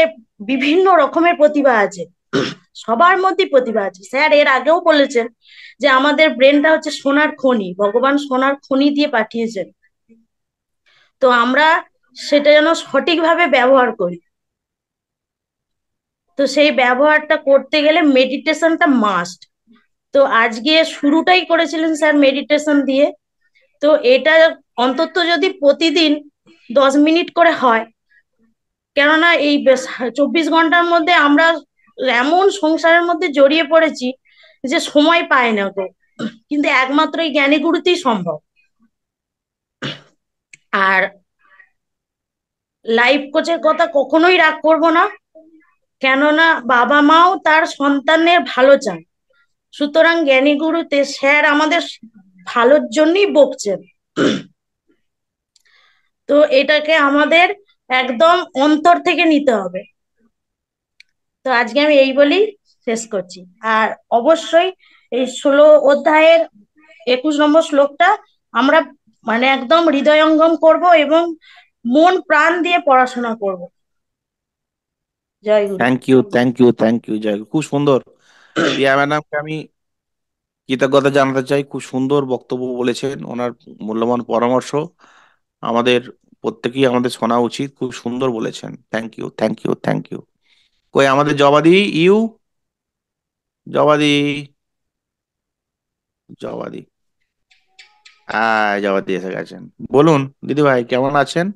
বিভিন্ন রকমের প্রতিভা আছে, সবার মধ্যে প্রতিভা আছে। স্যার এর আগেও বলেছেন যে আমাদের ব্রেনটা হচ্ছে সোনার খনি, ভগবান সোনার খনি দিয়ে পাঠিয়েছেন। তো আমরা সেটা যেন সঠিকভাবে ব্যবহার করি। তো সেই ব্যবহারটা করতে গেলে মেডিটেশনটা মাস্ট। তো আজকে শুরুটাই করেছিলেন স্যার মেডিটেশন দিয়ে। তো এটা অন্তত যদি প্রতিদিন 10 মিনিট করে হয়, কেননা এই 24 ঘন্টার মধ্যে আমরা এমন সংসারের মধ্যে জড়িয়ে পড়েছি যে সময় পায় না গো, কিন্তু একমাত্র এই জ্ঞানী গুরুতেই সম্ভব। আর লাইফ কোচের কথা কখনোই রাগ করবো না, কেননা বাবা মাও তার সন্তানের ভালো চান। সুতরাং জ্ঞানী গুরুতে স্যার আমাদের ভালোর জন্যই বকছেন। তো এটাকে আমাদের একদম অন্তর থেকে নিতে হবে। তো আজকে আমি এই বলেই শেষ করছি। আর অবশ্যই এই 16 অধ্যায়ের 21 নম্বর শ্লোকটা আমরা মানে একদম হৃদয়ঙ্গম করব এবং মন প্রাণ দিয়ে পড়াশোনা করব। জয় গুরু। Thank you, thank you, thank you, জয়, খুব সুন্দর। পিয়া ম্যাডামকে আমি কৃতজ্ঞতা জানাতে চাই, খুব সুন্দর বক্তব্য বলেছেন। ওনার মূল্যবান পরামর্শ আমাদের প্রত্যেকেই আমাদের শোনা উচিত। খুব সুন্দর বলেছেন। Thank you, thank you, thank you. কই আমাদের জবাদি, ইউ, জবাদি, জবাদি, জবাদি এসে গেছেন। বলুন দিদি ভাই, কেমন আছেন?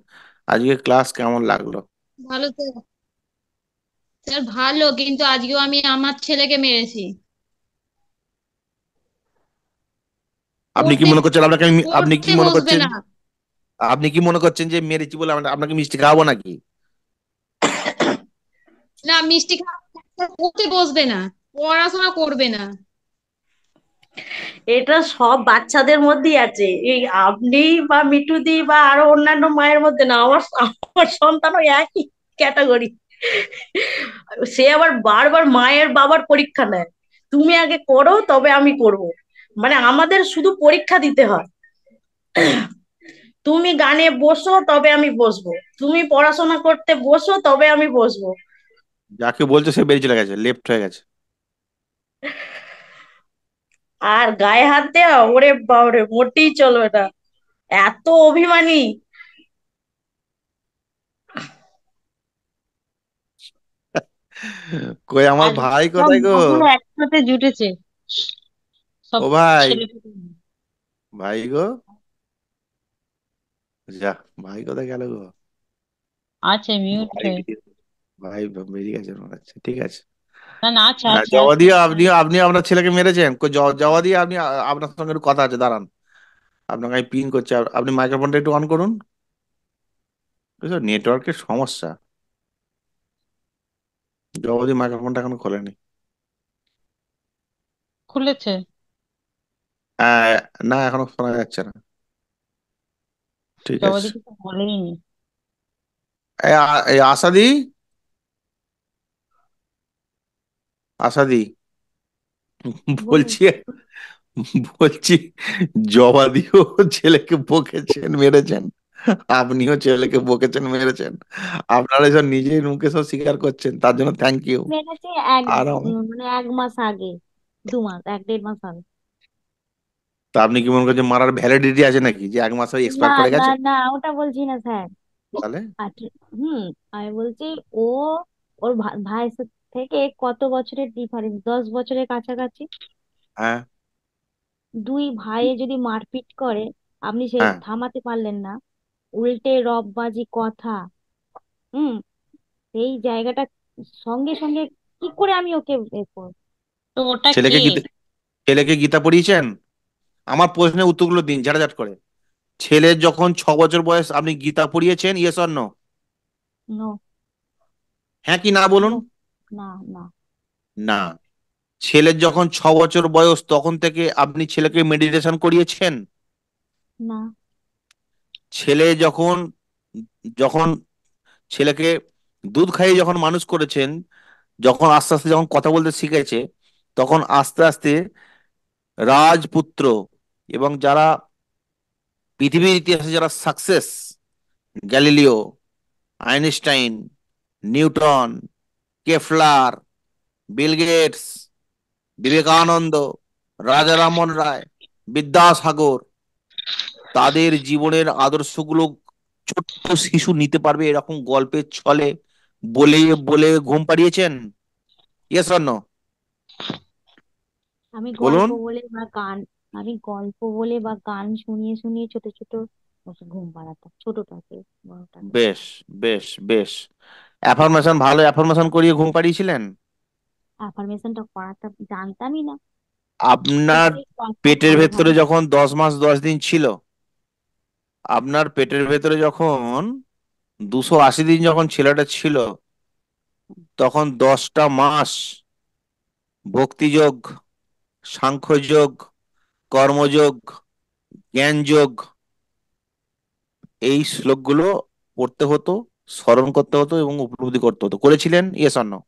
আজকে ক্লাস কেমন লাগলো? ভালো স্যার। স্যার ভালো, কিন্তু আজকেও আমি আমার ছেলেকে মেরেছি। আপনি কি পড়তে মনে করছেন আপনাকে আপনি কি পড়তে মনে বসবে করছেন, না। আপনি কি মনে করছেন যে মেরেছি বলে আপনাকে মিষ্টি খাওয়াবো নাকি? না, মিষ্টি খাওয়া পড়তে বসবে না, পড়াশোনা করবে না। এটা সব বাচ্চাদের মধ্যেই আছে, এই আপনি বা মিঠুদি বা আরো অন্যান্য মায়ের মধ্যে না, আমার আমার সন্তানও একই ক্যাটাগরি। সে আবার বারবার মায়ের বাবার পরীক্ষা নেয়, তুমি আগে করো তবে আমি করব। মানে আমাদের শুধু পরীক্ষা দিতে হয়, তুমি গানে বসো তবে আমি বসবো, তুমি পড়াশোনা করতে বসো তবে আমি বসবো। যাকে বলছে সে বেরিয়ে চলে গেছে, লেফট হয়ে গেছে। আর গায়ে হাত দেওয়া, ওরে বাবারে, মোটেই চলবে না, এত অভিমানী। কই আমার আর ভাই সব কোথায় গো? মাগুলো একসাথে জুটেছে, সব ও ভাই, ছেলে। ভাই গো, যা, ভাই কোথায় গেল গো? আছে মিউট ভাই হয়ে। ভাই বেরিয়ে গেছে মনে হচ্ছে, ঠিক আছে। না না, আছে হ্যাঁ, আছে জবা আছে। দিয়ে আপনি আপনি আপনার ছেলেকে মেরেছেন, জবা দিয়ে আপনি আপনার সঙ্গে একটু কথা আছে, দাঁড়ান। আপনাকে আমি পিন করছি, আপনি মাইক্রোফোনটা একটু অন করুন। বুঝছো, নেটওয়ার্কের সমস্যা। জবা দিয়ে মাইক্রোফোনটা এখনো খোলেনি। খুলেছে। আহ, না, এখনো শোনা যাচ্ছে না। ঠিক আছে। জগদী কিছু বলেইনি। এই আশাদি, আশাদি, বলুন। বলছি বলছি জবাদিও ছেলেকে বকেছেন, মেরেছেন। আপনিও ছেলেকে বকেছেন, মেরেছেন। আপনারা সব নিজের মুখে সব স্বীকার করছেন, তার জন্য থ্যাংক ইউ। মেরেছে আর মানে 1 মাস আগে, 2 মাস, 1-1.5 মাস আগে। তা আপনি কি মনে করছেন মারার ভ্যালিডিটি আছে নাকি, যে 1 মাস হয়ে না এক্সপায়ার করে না গেছে? না, ওটা বলছি না স্যার। তাহলে আচ্ছা, হুম, আমি বলছি ও ওর ভাইয়ের থেকে কত বছরের ডিফারেন্স, 10 বছরের কাছাকাছি। হ্যাঁ, দুই ভাইয়ে যদি মারপিট করে, আপনি সে হ্যাঁ, থামাতে পারলেন না, উল্টে রববাজি কথা। হুম, এই জায়গাটা সঙ্গে সঙ্গে কি করে আমি ওকে এ করব? তো ওটা কে? ছেলেকে গীতা, ছেলেকে গীতা পড়িয়েছেন? আমার প্রশ্নের উত্তরগুলো দিন ঝাড়াঝাট করে। ছেলের যখন 6 বছর বয়স আপনি গীতা পড়িয়েছেন, ইয়েস অর নো? নো। হ্যাঁ কি না বলুন। নো। না না না। ছেলের যখন 6 বছর বয়স তখন থেকে আপনি ছেলেকে মেডিটেশন করিয়েছেন? না ছেলে যখন যখন ছেলেকে দুধ খাইয়ে যখন মানুষ করেছেন, যখন আস্তে আস্তে যখন কথা বলতে শিখেছে, তখন আস্তে আস্তে রাজপুত্র এবং যারা পৃথিবীর ইতিহাসে যারা success, Galileo, Einstein, Newton, Kepler, Bill Gates, Vivekananda, Raja Rammohan রায়, বিদ্যাসাগর, তাদের জীবনের আদর্শগুলো ছোট্ট শিশু নিতে পারবে এরকম গল্পের ছলে বলে বলে ঘুম পাড়িয়েছেন? Yes or no? আমি গল্প বলুন। বলে বা গান আমি গল্প বলে বা গান শুনিয়ে শুনিয়ে ছোট ছোট ওকে ঘুম পাড়াতাম, ছোটটাকে, বড়টাকে। বেশ, বেশ, বেশ। অ্যাফার্মেশন, ভালো অ্যাফার্মেশন করিয়ে ঘুম পাড়িয়েছিলেন? অ্যাফার্মেশনটা করাতাম, জানতামই না। আপনার এটাই কথা পেটের ভালো ভেতরে ভালো। যখন 10 মাস 10 দিন ছিল, আপনার পেটের ভেতরে যখন 280 দিন যখন ছেলেটা ছিল, তখন 10টা মাস ভক্তিযোগ, সাংখ্যযোগ, কর্মযোগ, জ্ঞানযোগ, এই শ্লোকগুলো পড়তে হতো, স্মরণ করতে হতো এবং উপলব্ধি করতে হতো। করেছিলেন, ইয়েস অর নো?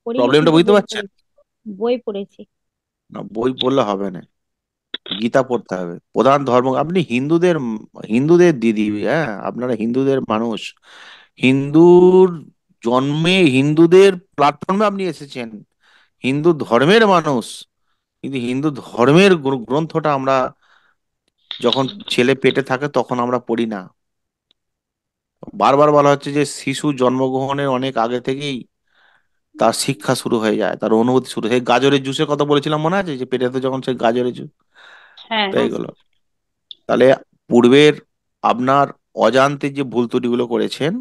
করিনি প্রবলেমটা কিন্তু বুঝতে বই পারছেন? পড়েছি। বই পড়েছি। না, বই পড়লে হবে না, গীতা পড়তে হবে। প্রধান ধর্ম, আপনি হিন্দুদের, হিন্দুদের দিদি, হ্যাঁ, আপনারা হিন্দুদের মানুষ। হিন্দুর জন্মে হিন্দুদের প্ল্যাটফর্মে আপনি এসেছেন, হিন্দু ধর্মের মানুষ। কিন্তু হিন্দু ধর্মের গ্রন্থটা আমরা যখন ছেলে পেটে থাকে তখন আমরা পড়ি না। বারবার বলা হচ্ছে যে শিশু জন্মগ্রহণের অনেক আগে থেকেই তার শিক্ষা শুরু হয়ে যায়, তার অনুভূতি শুরু। সেই গাজরের জুসের কথা বলেছিলাম, মনে আছে? যে পেটেতে যখন সেই গাজরের জুস, হ্যাঁ। তাই এগুলো। তাহলে পূর্বের আপনার অজান্তে যে ভুল ত্রুটিগুলো করেছেন,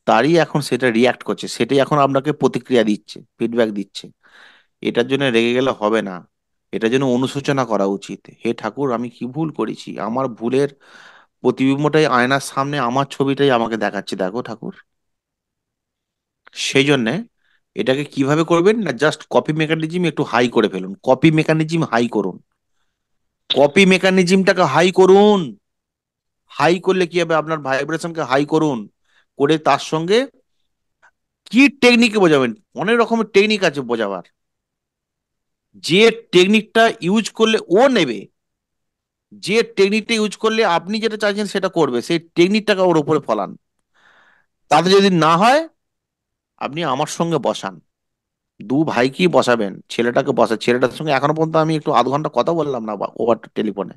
তারই এখন সেটা রিয়াক্ট করছে, সেটাই এখন আপনাকে প্রতিক্রিয়া দিচ্ছে, ফিডব্যাক দিচ্ছে। এটার জন্য রেগে গেলে হবে না, এটার জন্য অনুশোচনা করা উচিত। হে ঠাকুর, আমি কি ভুল করেছি? আমার ভুলের প্রতিবিম্বটাই আয়নার সামনে আমার ছবিটাই আমাকে দেখাচ্ছে, দেখো ঠাকুর। সেই জন্যে এটাকে কিভাবে করবেন না, জাস্ট কপি মেকানিজম একটু হাই করে ফেলুন, কপি মেকানিজম হাই করুন, কপি মেকানিজমটাকে হাই করুন। হাই করলে কি হবে, আপনার ভাইব্রেশনকে হাই করুন, করে তার সঙ্গে কি টেকনিকে বোঝাবেন, অনেক রকমের টেকনিক আছে বোঝাবার, যে টেকনিকটা ইউজ করলে ও নেবে, যে টেকনিকটা ইউজ করলে আপনি যেটা চাইছেন সেটা করবে, সেই টেকনিকটাকে ওর উপরে ফলান। তাতে যদি না হয়, আপনি আমার সঙ্গে বসান, দু ভাইকেই বসাবেন, ছেলেটাকে বসা, ছেলেটার সঙ্গে এখনো পর্যন্ত আমি একটু আধ ঘন্টা কথা বললাম না ওভার টেলিফোনে,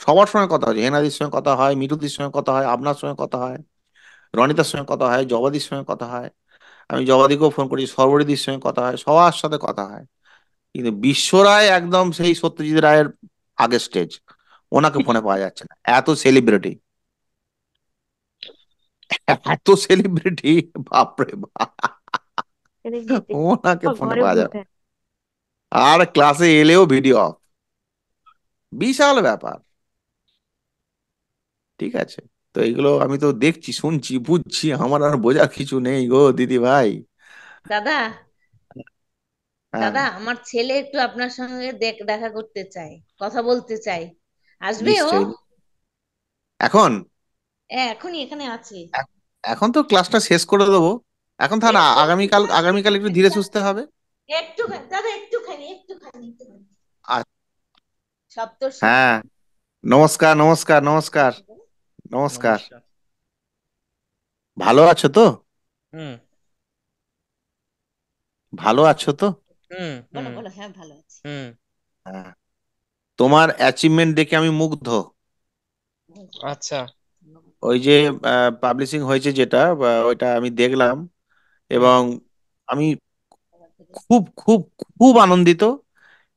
সবার সঙ্গে কথা হচ্ছে, হেনাদির সঙ্গে কথা হয়, মিঠুদির সঙ্গে কথা হয়, আপনার সঙ্গে কথা হয়, রনিতার সঙ্গে কথা হয়, জবাদির সঙ্গে কথা হয়, আমি জবাদিকেও ফোন করি, সর্বরিদির সঙ্গে কথা হয়, সবার সাথে কথা হয়। কিন্তু বিশ্বরায় একদম সেই সত্যজিৎ রায়ের আগের স্টেজ, ওনাকে ফোনে পাওয়া যাচ্ছে না, এত সেলিব্রিটি, এত সেলিব্রিটি, বাপরে বাপ, সেলিব্রিটি ওনাকে ফোনে ঘরে পাওয়া যাবে, বসে। আর ক্লাসে এলেও ভিডিও অফ, বিশাল ব্যাপার। ঠিক আছে, তো এইগুলো আমি তো দেখছি, শুনছি, বুঝছি, আমার আর বোঝার কিছু নেই গো দিদি ভাই। দাদা, হ্যাঁ, দাদা আমার ছেলে একটু আপনার সঙ্গে দেখা করতে চাই, কথা বলতে চাই। আসবে ও? নিশ্চয়ই। এখন এখনই এখানে আছে। এ- এখন তো ক্লাসটা শেষ করে দেবো, এখন থাক না, একটুখানি আগামীকাল, দাদা, আগামীকাল একটু ধীরে সুস্থে হবে। একটুখানি দাদা, একটুখানি। আ- সপ্তর্ষি। হ্যাঁ, নমস্কার, নমস্কার, নমস্কার, নমস্কার। নমস্কার। ভালো আছো তো? হুম ভালো আছো তো? হুম বলো হুম বলো, হ্যাঁ ভালো আছি। হুম। হ্যাঁ, তোমার অ্যাচিভমেন্ট দেখে আমি মুগ্ধ। আচ্ছা। ওই যে পাবলিশিং হয়েছে যেটা, ওইটা আমি দেখলাম, হুম। এবং আমি খুব খুব খুব আনন্দিত।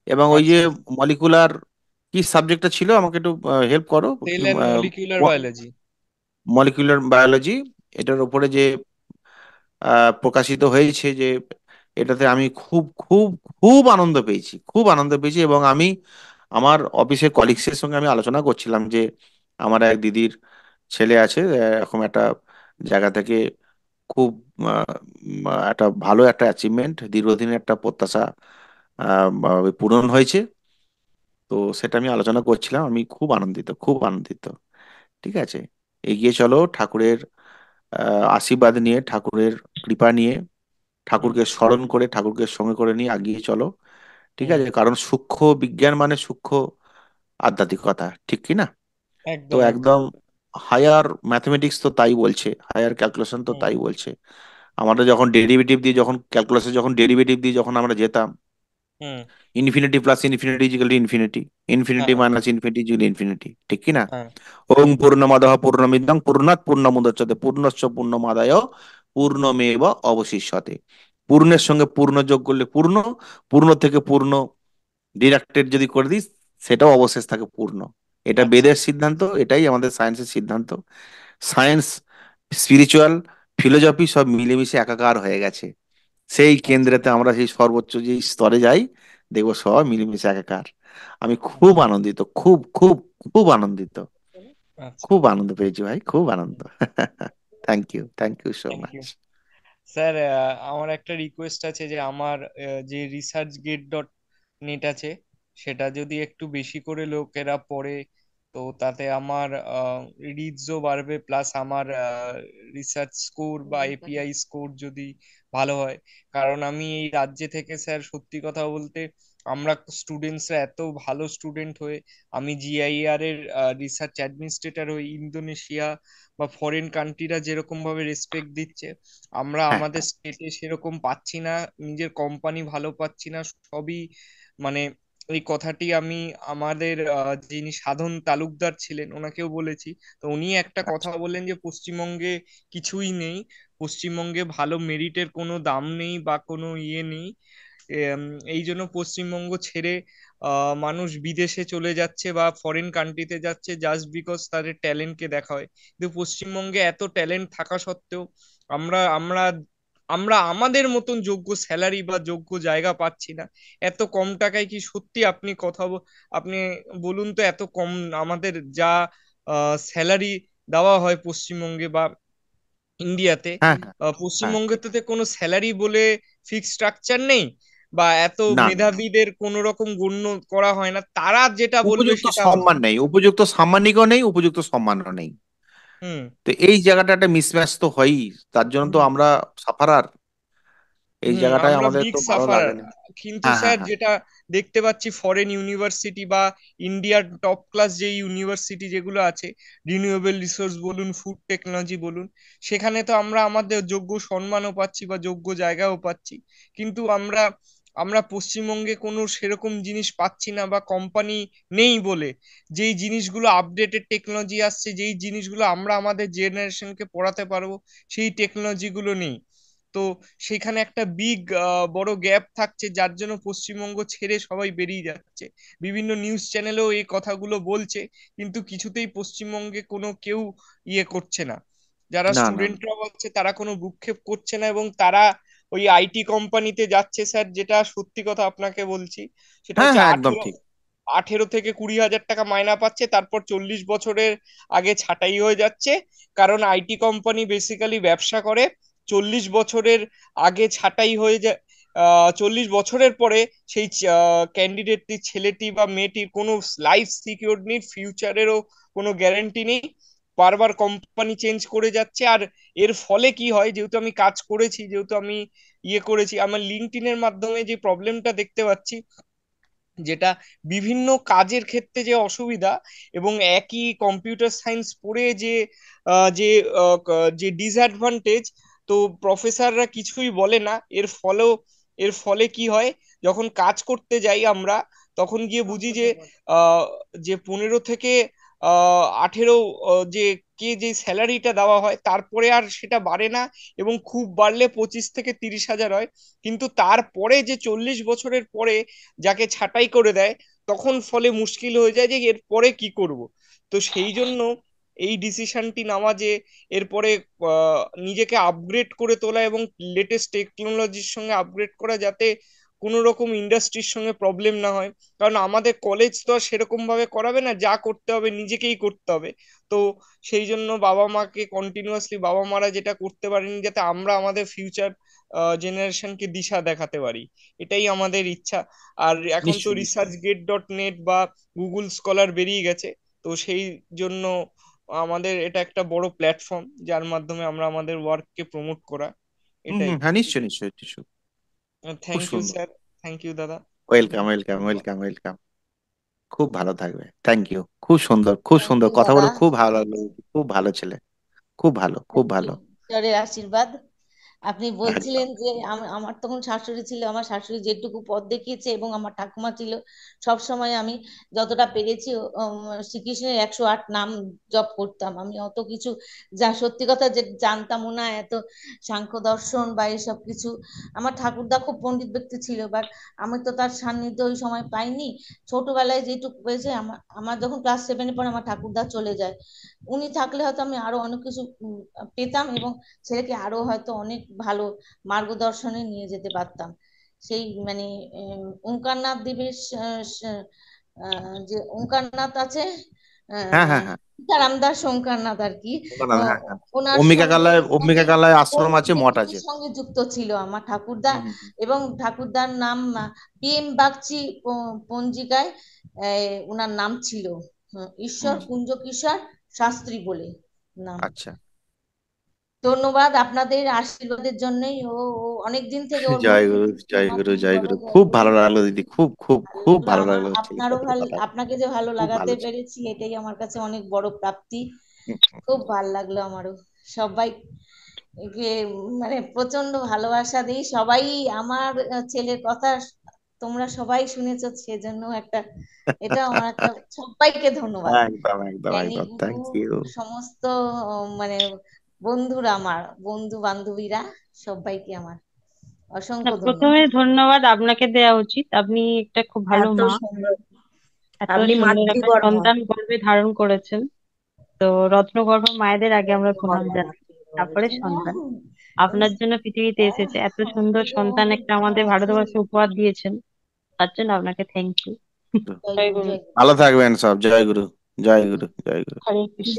এবং ওই যে আচ্ছা। মলিকুলার, কি সাবজেক্টটা ছিল, আমাকে একটু হেল্প করো, কি cell and molecular biology. Molecular biology, এটার উপরে যে প্রকাশিত হয়েছে, যে এটাতে আমি খুব খুব খুব আনন্দ পেয়েছি, খুব আনন্দ পেয়েছি। এবং আমি আমার অফিসের কলিগসের সঙ্গে আমি আলোচনা করছিলাম যে আমার এক দিদির ছেলে আছে, এরকম একটা জায়গা থেকে খুব একটা ভালো একটা অ্যাচিভমেন্ট, দীর্ঘদিনের একটা প্রত্যাশা পূরণ হয়েছে। তো সেটা আমি আলোচনা করছিলাম, আমি খুব আনন্দিত, খুব আনন্দিত। ঠিক আছে, এগিয়ে চলো ঠাকুরের আশীর্বাদ নিয়ে, ঠাকুরের কৃপা নিয়ে, হুম ঠাকুরকে স্মরণ করে, ঠাকুরকে সঙ্গে করে নিয়ে এগিয়ে চলো। ঠিক হুম। আছে, কারণ সূক্ষ্ম বিজ্ঞান মানে সূক্ষ্ম আধ্যাত্মিকতা, ঠিক কি না? তো একদম একদম। একদম হায়ার ম্যাথমেটিক্স তো তাই বলছে, হায়ার ক্যালকুলেশন তো হুম তাই বলছে। আমরা যখন ডেরিভেটিভ দিয়ে, যখন ক্যালকুলাসে যখন ডেরিভেটিভ দিয়ে যখন আমরা যেতাম, হুম। Infinity plus infinity equal to infinity, infinity হ্যাঁ মাইনাস ইনফিনিটি ইজিক্যাল ইনফিনিটি, ঠিক কি না? হ্যাঁ। ওম পূর্ণমদঃ পূর্ণমিদং পূর্ণাৎ পূর্ণমুদচ্যতে পূর্ণস্য পূর্ণমাদায় পূর্ণমেব অবশিষ্যতে। পূর্ণের সঙ্গে পূর্ণ যোগ করলে পূর্ণ, পূর্ণ থেকে পূর্ণ ডিডাক্টেড যদি করে দিস, সেটাও অবশেষ থাকে পূর্ণ। এটা আচ্ছা। বেদের সিদ্ধান্ত, এটাই আমাদের সায়েন্সের সিদ্ধান্ত। সায়েন্স, স্পিরিচুয়াল, ফিলোসফি সব মিলেমিশে একাকার হয়ে গেছে, সেই আচ্ছা। কেন্দ্রেতে আমরা সেই সর্বোচ্চ যে স্তরে যাই, দেখবো সব মিলেমিশে একাকার। আমি খুব আচ্ছা। আনন্দিত, খুব খুব খুব আনন্দিত, আচ্ছা। খুব আনন্দ পেয়েছি ভাই, খুব আনন্দ। হুম। Thank you so thank much. You sir. আমার একটা রিকোয়েস্ট আছে যে আমার যে রিসার্চ গেট ডট নেট আছে, সেটা যদি একটু বেশি করে লোকেরা পড়ে, তো তাতে আমার রিডসও বাড়বে, প্লাস আমার রিসার্চ স্কোর বা এপিআই স্কোর যদি ভালো হয়। কারণ আমি এই রাজ্যে থেকে স্যার, সত্যি কথা বলতে, আমরা স্টুডেন্টসরা এত ভালো স্টুডেন্ট হয়ে, আমি জিআইআর এর রিসার্চ অ্যাডমিনিস্ট্রেটর হয়ে, ইন্দোনেশিয়া বা ফরেন কান্ট্রিরা যেরকম ভাবে রেসপেক্ট দিচ্ছে, আমরা হ্যাঁ, আমাদের স্টেটে সেরকম পাচ্ছি না, নিজের কোম্পানি ভালো পাচ্ছি না, সবই মানে এই কথাটি আমি আমাদের যিনি সাধন তালুকদার ছিলেন ওনাকেও বলেছি। তো উনি একটা কথা আচ্ছা, বললেন যে পশ্চিমবঙ্গে কিছুই নেই, পশ্চিমবঙ্গে ভালো মেরিটের কোনো দাম নেই বা কোনো ইয়ে নেই। এম, এই জন্য পশ্চিমবঙ্গ ছেড়ে মানুষ বিদেশে চলে যাচ্ছে বা ফরেন কান্ট্রিতে যাচ্ছে, জাস্ট বিকজ তাদের ট্যালেন্টকে দেখা হয়। কিন্তু পশ্চিমবঙ্গে এত ট্যালেন্ট থাকা সত্ত্বেও আমরা আমরা আমরা আমাদের মতন যোগ্য স্যালারি বা যোগ্য জায়গা পাচ্ছি না। এত কম টাকায় কি সত্যি আপনি আপনি বলুন তো, এত কম আমাদের যা স্যালারি দেওয়া হয় পশ্চিমবঙ্গে, বা ইন্ডিয়াতে। হ্যাঁ হ্যাঁ হ্যাঁ, ঠিক। পশ্চিমবঙ্গেতে কোনো স্যালারি বলে ফিক্স স্ট্রাকচার নেই, বা এত না না, মেধাবীদের কোনো রকম গণ্য করা হয় না, তারা যেটা বলবে উপযুক্ত সেটা হবে। সম্মান নেই, উপযুক্ত সাম্মানিকও নেই, উপযুক্ত সম্মানও নেই। হুম তো এই জায়গাটা একটা মিসম্যাচ তো হয়ই, তার জন্য তো হুম আমরা সাফারার। এই হুম জায়গাটায় আমরা আমাদের বিগ তো ভালো সাফারার। লাগে না। কিন্তু হ্যাঁ হ্যাঁ স্যার হ্যাঁ। যেটা দেখতে পাচ্ছি, ফরেন ইউনিভার্সিটি বা ইন্ডিয়ার টপ ক্লাস যে ইউনিভার্সিটি যেগুলো আছে, রিনিউয়েবল রিসোর্স বলুন, ফুড টেকনোলজি বলুন, সেখানে তো আমরা আমাদের যোগ্য সম্মানও পাচ্ছি বা যোগ্য জায়গাও পাচ্ছি। কিন্তু আমরা আমরা পশ্চিমবঙ্গে কোনো সেরকম জিনিস পাচ্ছি না, বা কোম্পানি নেই বলে যেই জিনিসগুলো আপডেটেড টেকনোলজি আসছে, যেই জিনিসগুলো আমরা আমাদের জেনারেশনকে পড়াতে পারবো, সেই টেকনোলজিগুলো নেই। তো সেখানে একটা বড় গ্যাপ থাকছে, যার জন্য পশ্চিমবঙ্গ ছেড়ে সবাই বেরিয়ে যাচ্ছে। বিভিন্ন নিউজ চ্যানেলেও এই কথাগুলো বলছে, কিন্তু কিছুতেই পশ্চিমবঙ্গে কোনো কেউ ইয়ে করছে না। যারা না না না। স্টুডেন্টরা বলছে তারা কোনো ভ্রুক্ষেপ করছে না, এবং তারা ওই আইটি কোম্পানিতে যাচ্ছে স্যার। যেটা সত্যি কথা আপনাকে বলছি, সেটা হ্যাঁ হচ্ছে হ্যাঁ, একদম আঠেরো ঠিক। 18 থেকে 20 হাজার টাকা মাইনা পাচ্ছে, তারপর 40 বছরের আগে ছাঁটাই হয়ে যাচ্ছে। কারণ আইটি কোম্পানি বেসিক্যালি ব্যবসা করে, 40 বছরের আগে ছাঁটাই হয়ে যায়। 40 বছরের পরে সেই ক্যান্ডিডেটটি, ছেলেটি বা মেয়েটির কোনো লাইফ সিকিউর নেই, ফিউচারেরও কোনো গ্যারান্টি নেই, বারবার কোম্পানি চেঞ্জ করে যাচ্ছে। আর এর ফলে কি হয়, যেহেতু আমি কাজ করেছি, যেহেতু আমি ইয়ে করেছি, আমার লিঙ্কডইনের মাধ্যমে যে প্রবলেমটা দেখতে পাচ্ছি, যেটা বিভিন্ন কাজের ক্ষেত্রে যে অসুবিধা, এবং একই কম্পিউটার সায়েন্স পড়ে যে যে ডিসঅ্যাডভান্টেজ, তো প্রফেসররা কিছুই বলে না। এর ফলে কি হয়, যখন কাজ করতে যাই আমরা, তখন গিয়ে বুঝি যে আহ, যে 15 থেকে 18 যে স্যালারিটা দেওয়া হয়, তারপরে আর সেটা বাড়ে না, এবং খুব বাড়লে 25 থেকে 30 হাজার হয়। কিন্তু তারপরে যে 40 বছরের পরে যাকে ছাঁটাই করে দেয়, তখন ফলে মুশকিল হয়ে যায় যে এর পরে কি করব। তো সেই জন্য এই ডিসিশনটি নেওয়া যে এরপরে নিজেকে আপগ্রেড করে তোলা, এবং লেটেস্ট টেকনোলজির সঙ্গে আপগ্রেড করা, যাতে কোনো রকম ইন্ডাস্ট্রির সঙ্গে প্রবলেম না হয়। কারণ আমাদের কলেজ তো আর সেরকম ভাবে করাবে না, যা করতে হবে নিজেকেই করতে হবে। তো সেই জন্য বাবা মাকে কন্টিনিউয়াসলি, বাবা মারা যেটা করতে পারেনি, যাতে আমরা আমাদের ফিউচার জেনারেশনকে দিশা দেখাতে পারি, এটাই আমাদের ইচ্ছা। আর এখন তো নিশ্চয়ই নিশ্চয়ই। researchgate.net বা গুগল স্কলার বেরিয়ে গেছে। তো সেই জন্য আমাদের এটা একটা বড় প্ল্যাটফর্ম, যার মাধ্যমে আমরা আমাদের ওয়ার্ককে প্রমোট করা, হুম এটাই। হুম, হ্যাঁ নিশ্চয়ই নিশ্চয়ই নিশ্চয়ই। খুব থ্যাংক ইউ সুন্দর। স্যার। থ্যাংক ইউ দাদা। Welcome welcome welcome welcome. খুব ভালো থাকবে, থ্যাংক ইউ। খুব সুন্দর, খুব থ্যাংক সুন্দর ইউ কথা দাদা। বলে খুব ভালো লাগলো। খুব ভালো ছেলে, খুব ভালো খুব থ্যাংক ইউ, ভালো। ঈশ্বরের আশীর্বাদ। আপনি একদম। বলছিলেন যে আমার তখন শাশুড়ি ছিল, আমার শাশুড়ি যেটুকু পথ দেখিয়েছে, এবং আমার ঠাকুমা ছিল, সব সময় আমি যতটা পেরেছি শ্রীকৃষ্ণের 108 নাম জপ করতাম। আমি অত কিছু যা সত্যি কথা যে জানতামও না, এত সাংখ্য দর্শন বা এসব কিছু। আমার ঠাকুরদা খুব পণ্ডিত ব্যক্তি ছিল, বাট আমি তো তার সান্নিধ্য ওই সময় পাইনি। ছোটবেলায় যেটুকু পেয়েছে, আমার আমার যখন ক্লাস 7-এ পরে আমার ঠাকুরদা চলে যায়। উনি থাকলে হয়তো আমি আরো অনেক কিছু পেতাম, এবং ছেলেকে আরো হয়তো অনেক ভালো মার্গদর্শনে নিয়ে যেতে পারতাম। সেই মানে ওঙ্কারনাথ দেবের যে ওঙ্কারনাথ আছে, হ্যাঁ আহ হ্যাঁ হ্যাঁ। সীতারাম দাস ওঙ্কারনাথ আর কি। হ্যাঁ হ্যাঁ। ওনার অম্বিকা সঙ্গে কালায়, সঙ্গে অম্বিকা কালায় আশ্রম পণ্ডিত আছে, মঠ ব্যক্তিদের আছে। সঙ্গে যুক্ত ছিল আমার ঠাকুরদা। হুম হুম হুম। এবং ঠাকুরদার নাম PM বাগচি পঞ্জিকায় ওনার নাম ছিল ঈশ্বর হুম, কুঞ্জ কিশোর শাস্ত্রী বলে নাম। আচ্ছা। ধন্যবাদ আপনাদের আশীর্বাদের জন্যই। ও ও অনেক দিন থেকে ওর জয় মধ্যে গুরু কিছু জয় গুরু সনাতনী জয় বলো, গুরু, জয় খুব গুরু। ভালো লাগলো দিদি, খুব খুব ভালো খুব লাগলো ভালো আমার, লাগলো আপনারও ছেলেটার ভালো, কথা। আপনাকে যে ভালো খুব লাগাতে ভালো ছিল। পেরেছি এটাই আমার কাছে অনেক বড় প্রাপ্তি। হুম, খুব ভালো লাগলো আমারও। সবাই একে মানে প্রচন্ড ভালোবাসা দিই সবাই। আমার ছেলের কথা তোমরা সবাই শুনেছো, সেজন্য একটা, এটা আমার একটা, সবাইকে ধন্যবাদ। একদম একদম জ্ঞানী একদম, গুরু, থ্যাংক ইউ। সমস্ত মানে বন্ধুরা, আমার বন্ধু বান্ধবীরা, সবাইকে আমার না, অসংখ্য প্রথমে ধন্যবাদ। ধন্যবাদ আপনাকে দেওয়া উচিত। আপনি একটা খুব ভালো এত মা, সুন্দর, এত আপনি সুন্দর একটা মাতৃবর্মা। সন্তান গর্ভে ধারণ করেছেন। তো রত্নগর্ভ মায়েদের আগে আমরা প্রণাম মাতৃবর্মা, জানাই, তারপরে সন্তান। আপনার জন্য পৃথিবীতে এসেছে, এত সুন্দর সন্তান একটা আমাদের ভারতবর্ষে উপহার দিয়েছেন, তার জন্য আপনাকে থ্যাংক ইউ। জয় জয় গুরু, গুরু। জয় গুরু। ভালো থাকবেন সব, জয় গুরু জয় গুরু জয় গুরু। হরে কৃষ্ণ।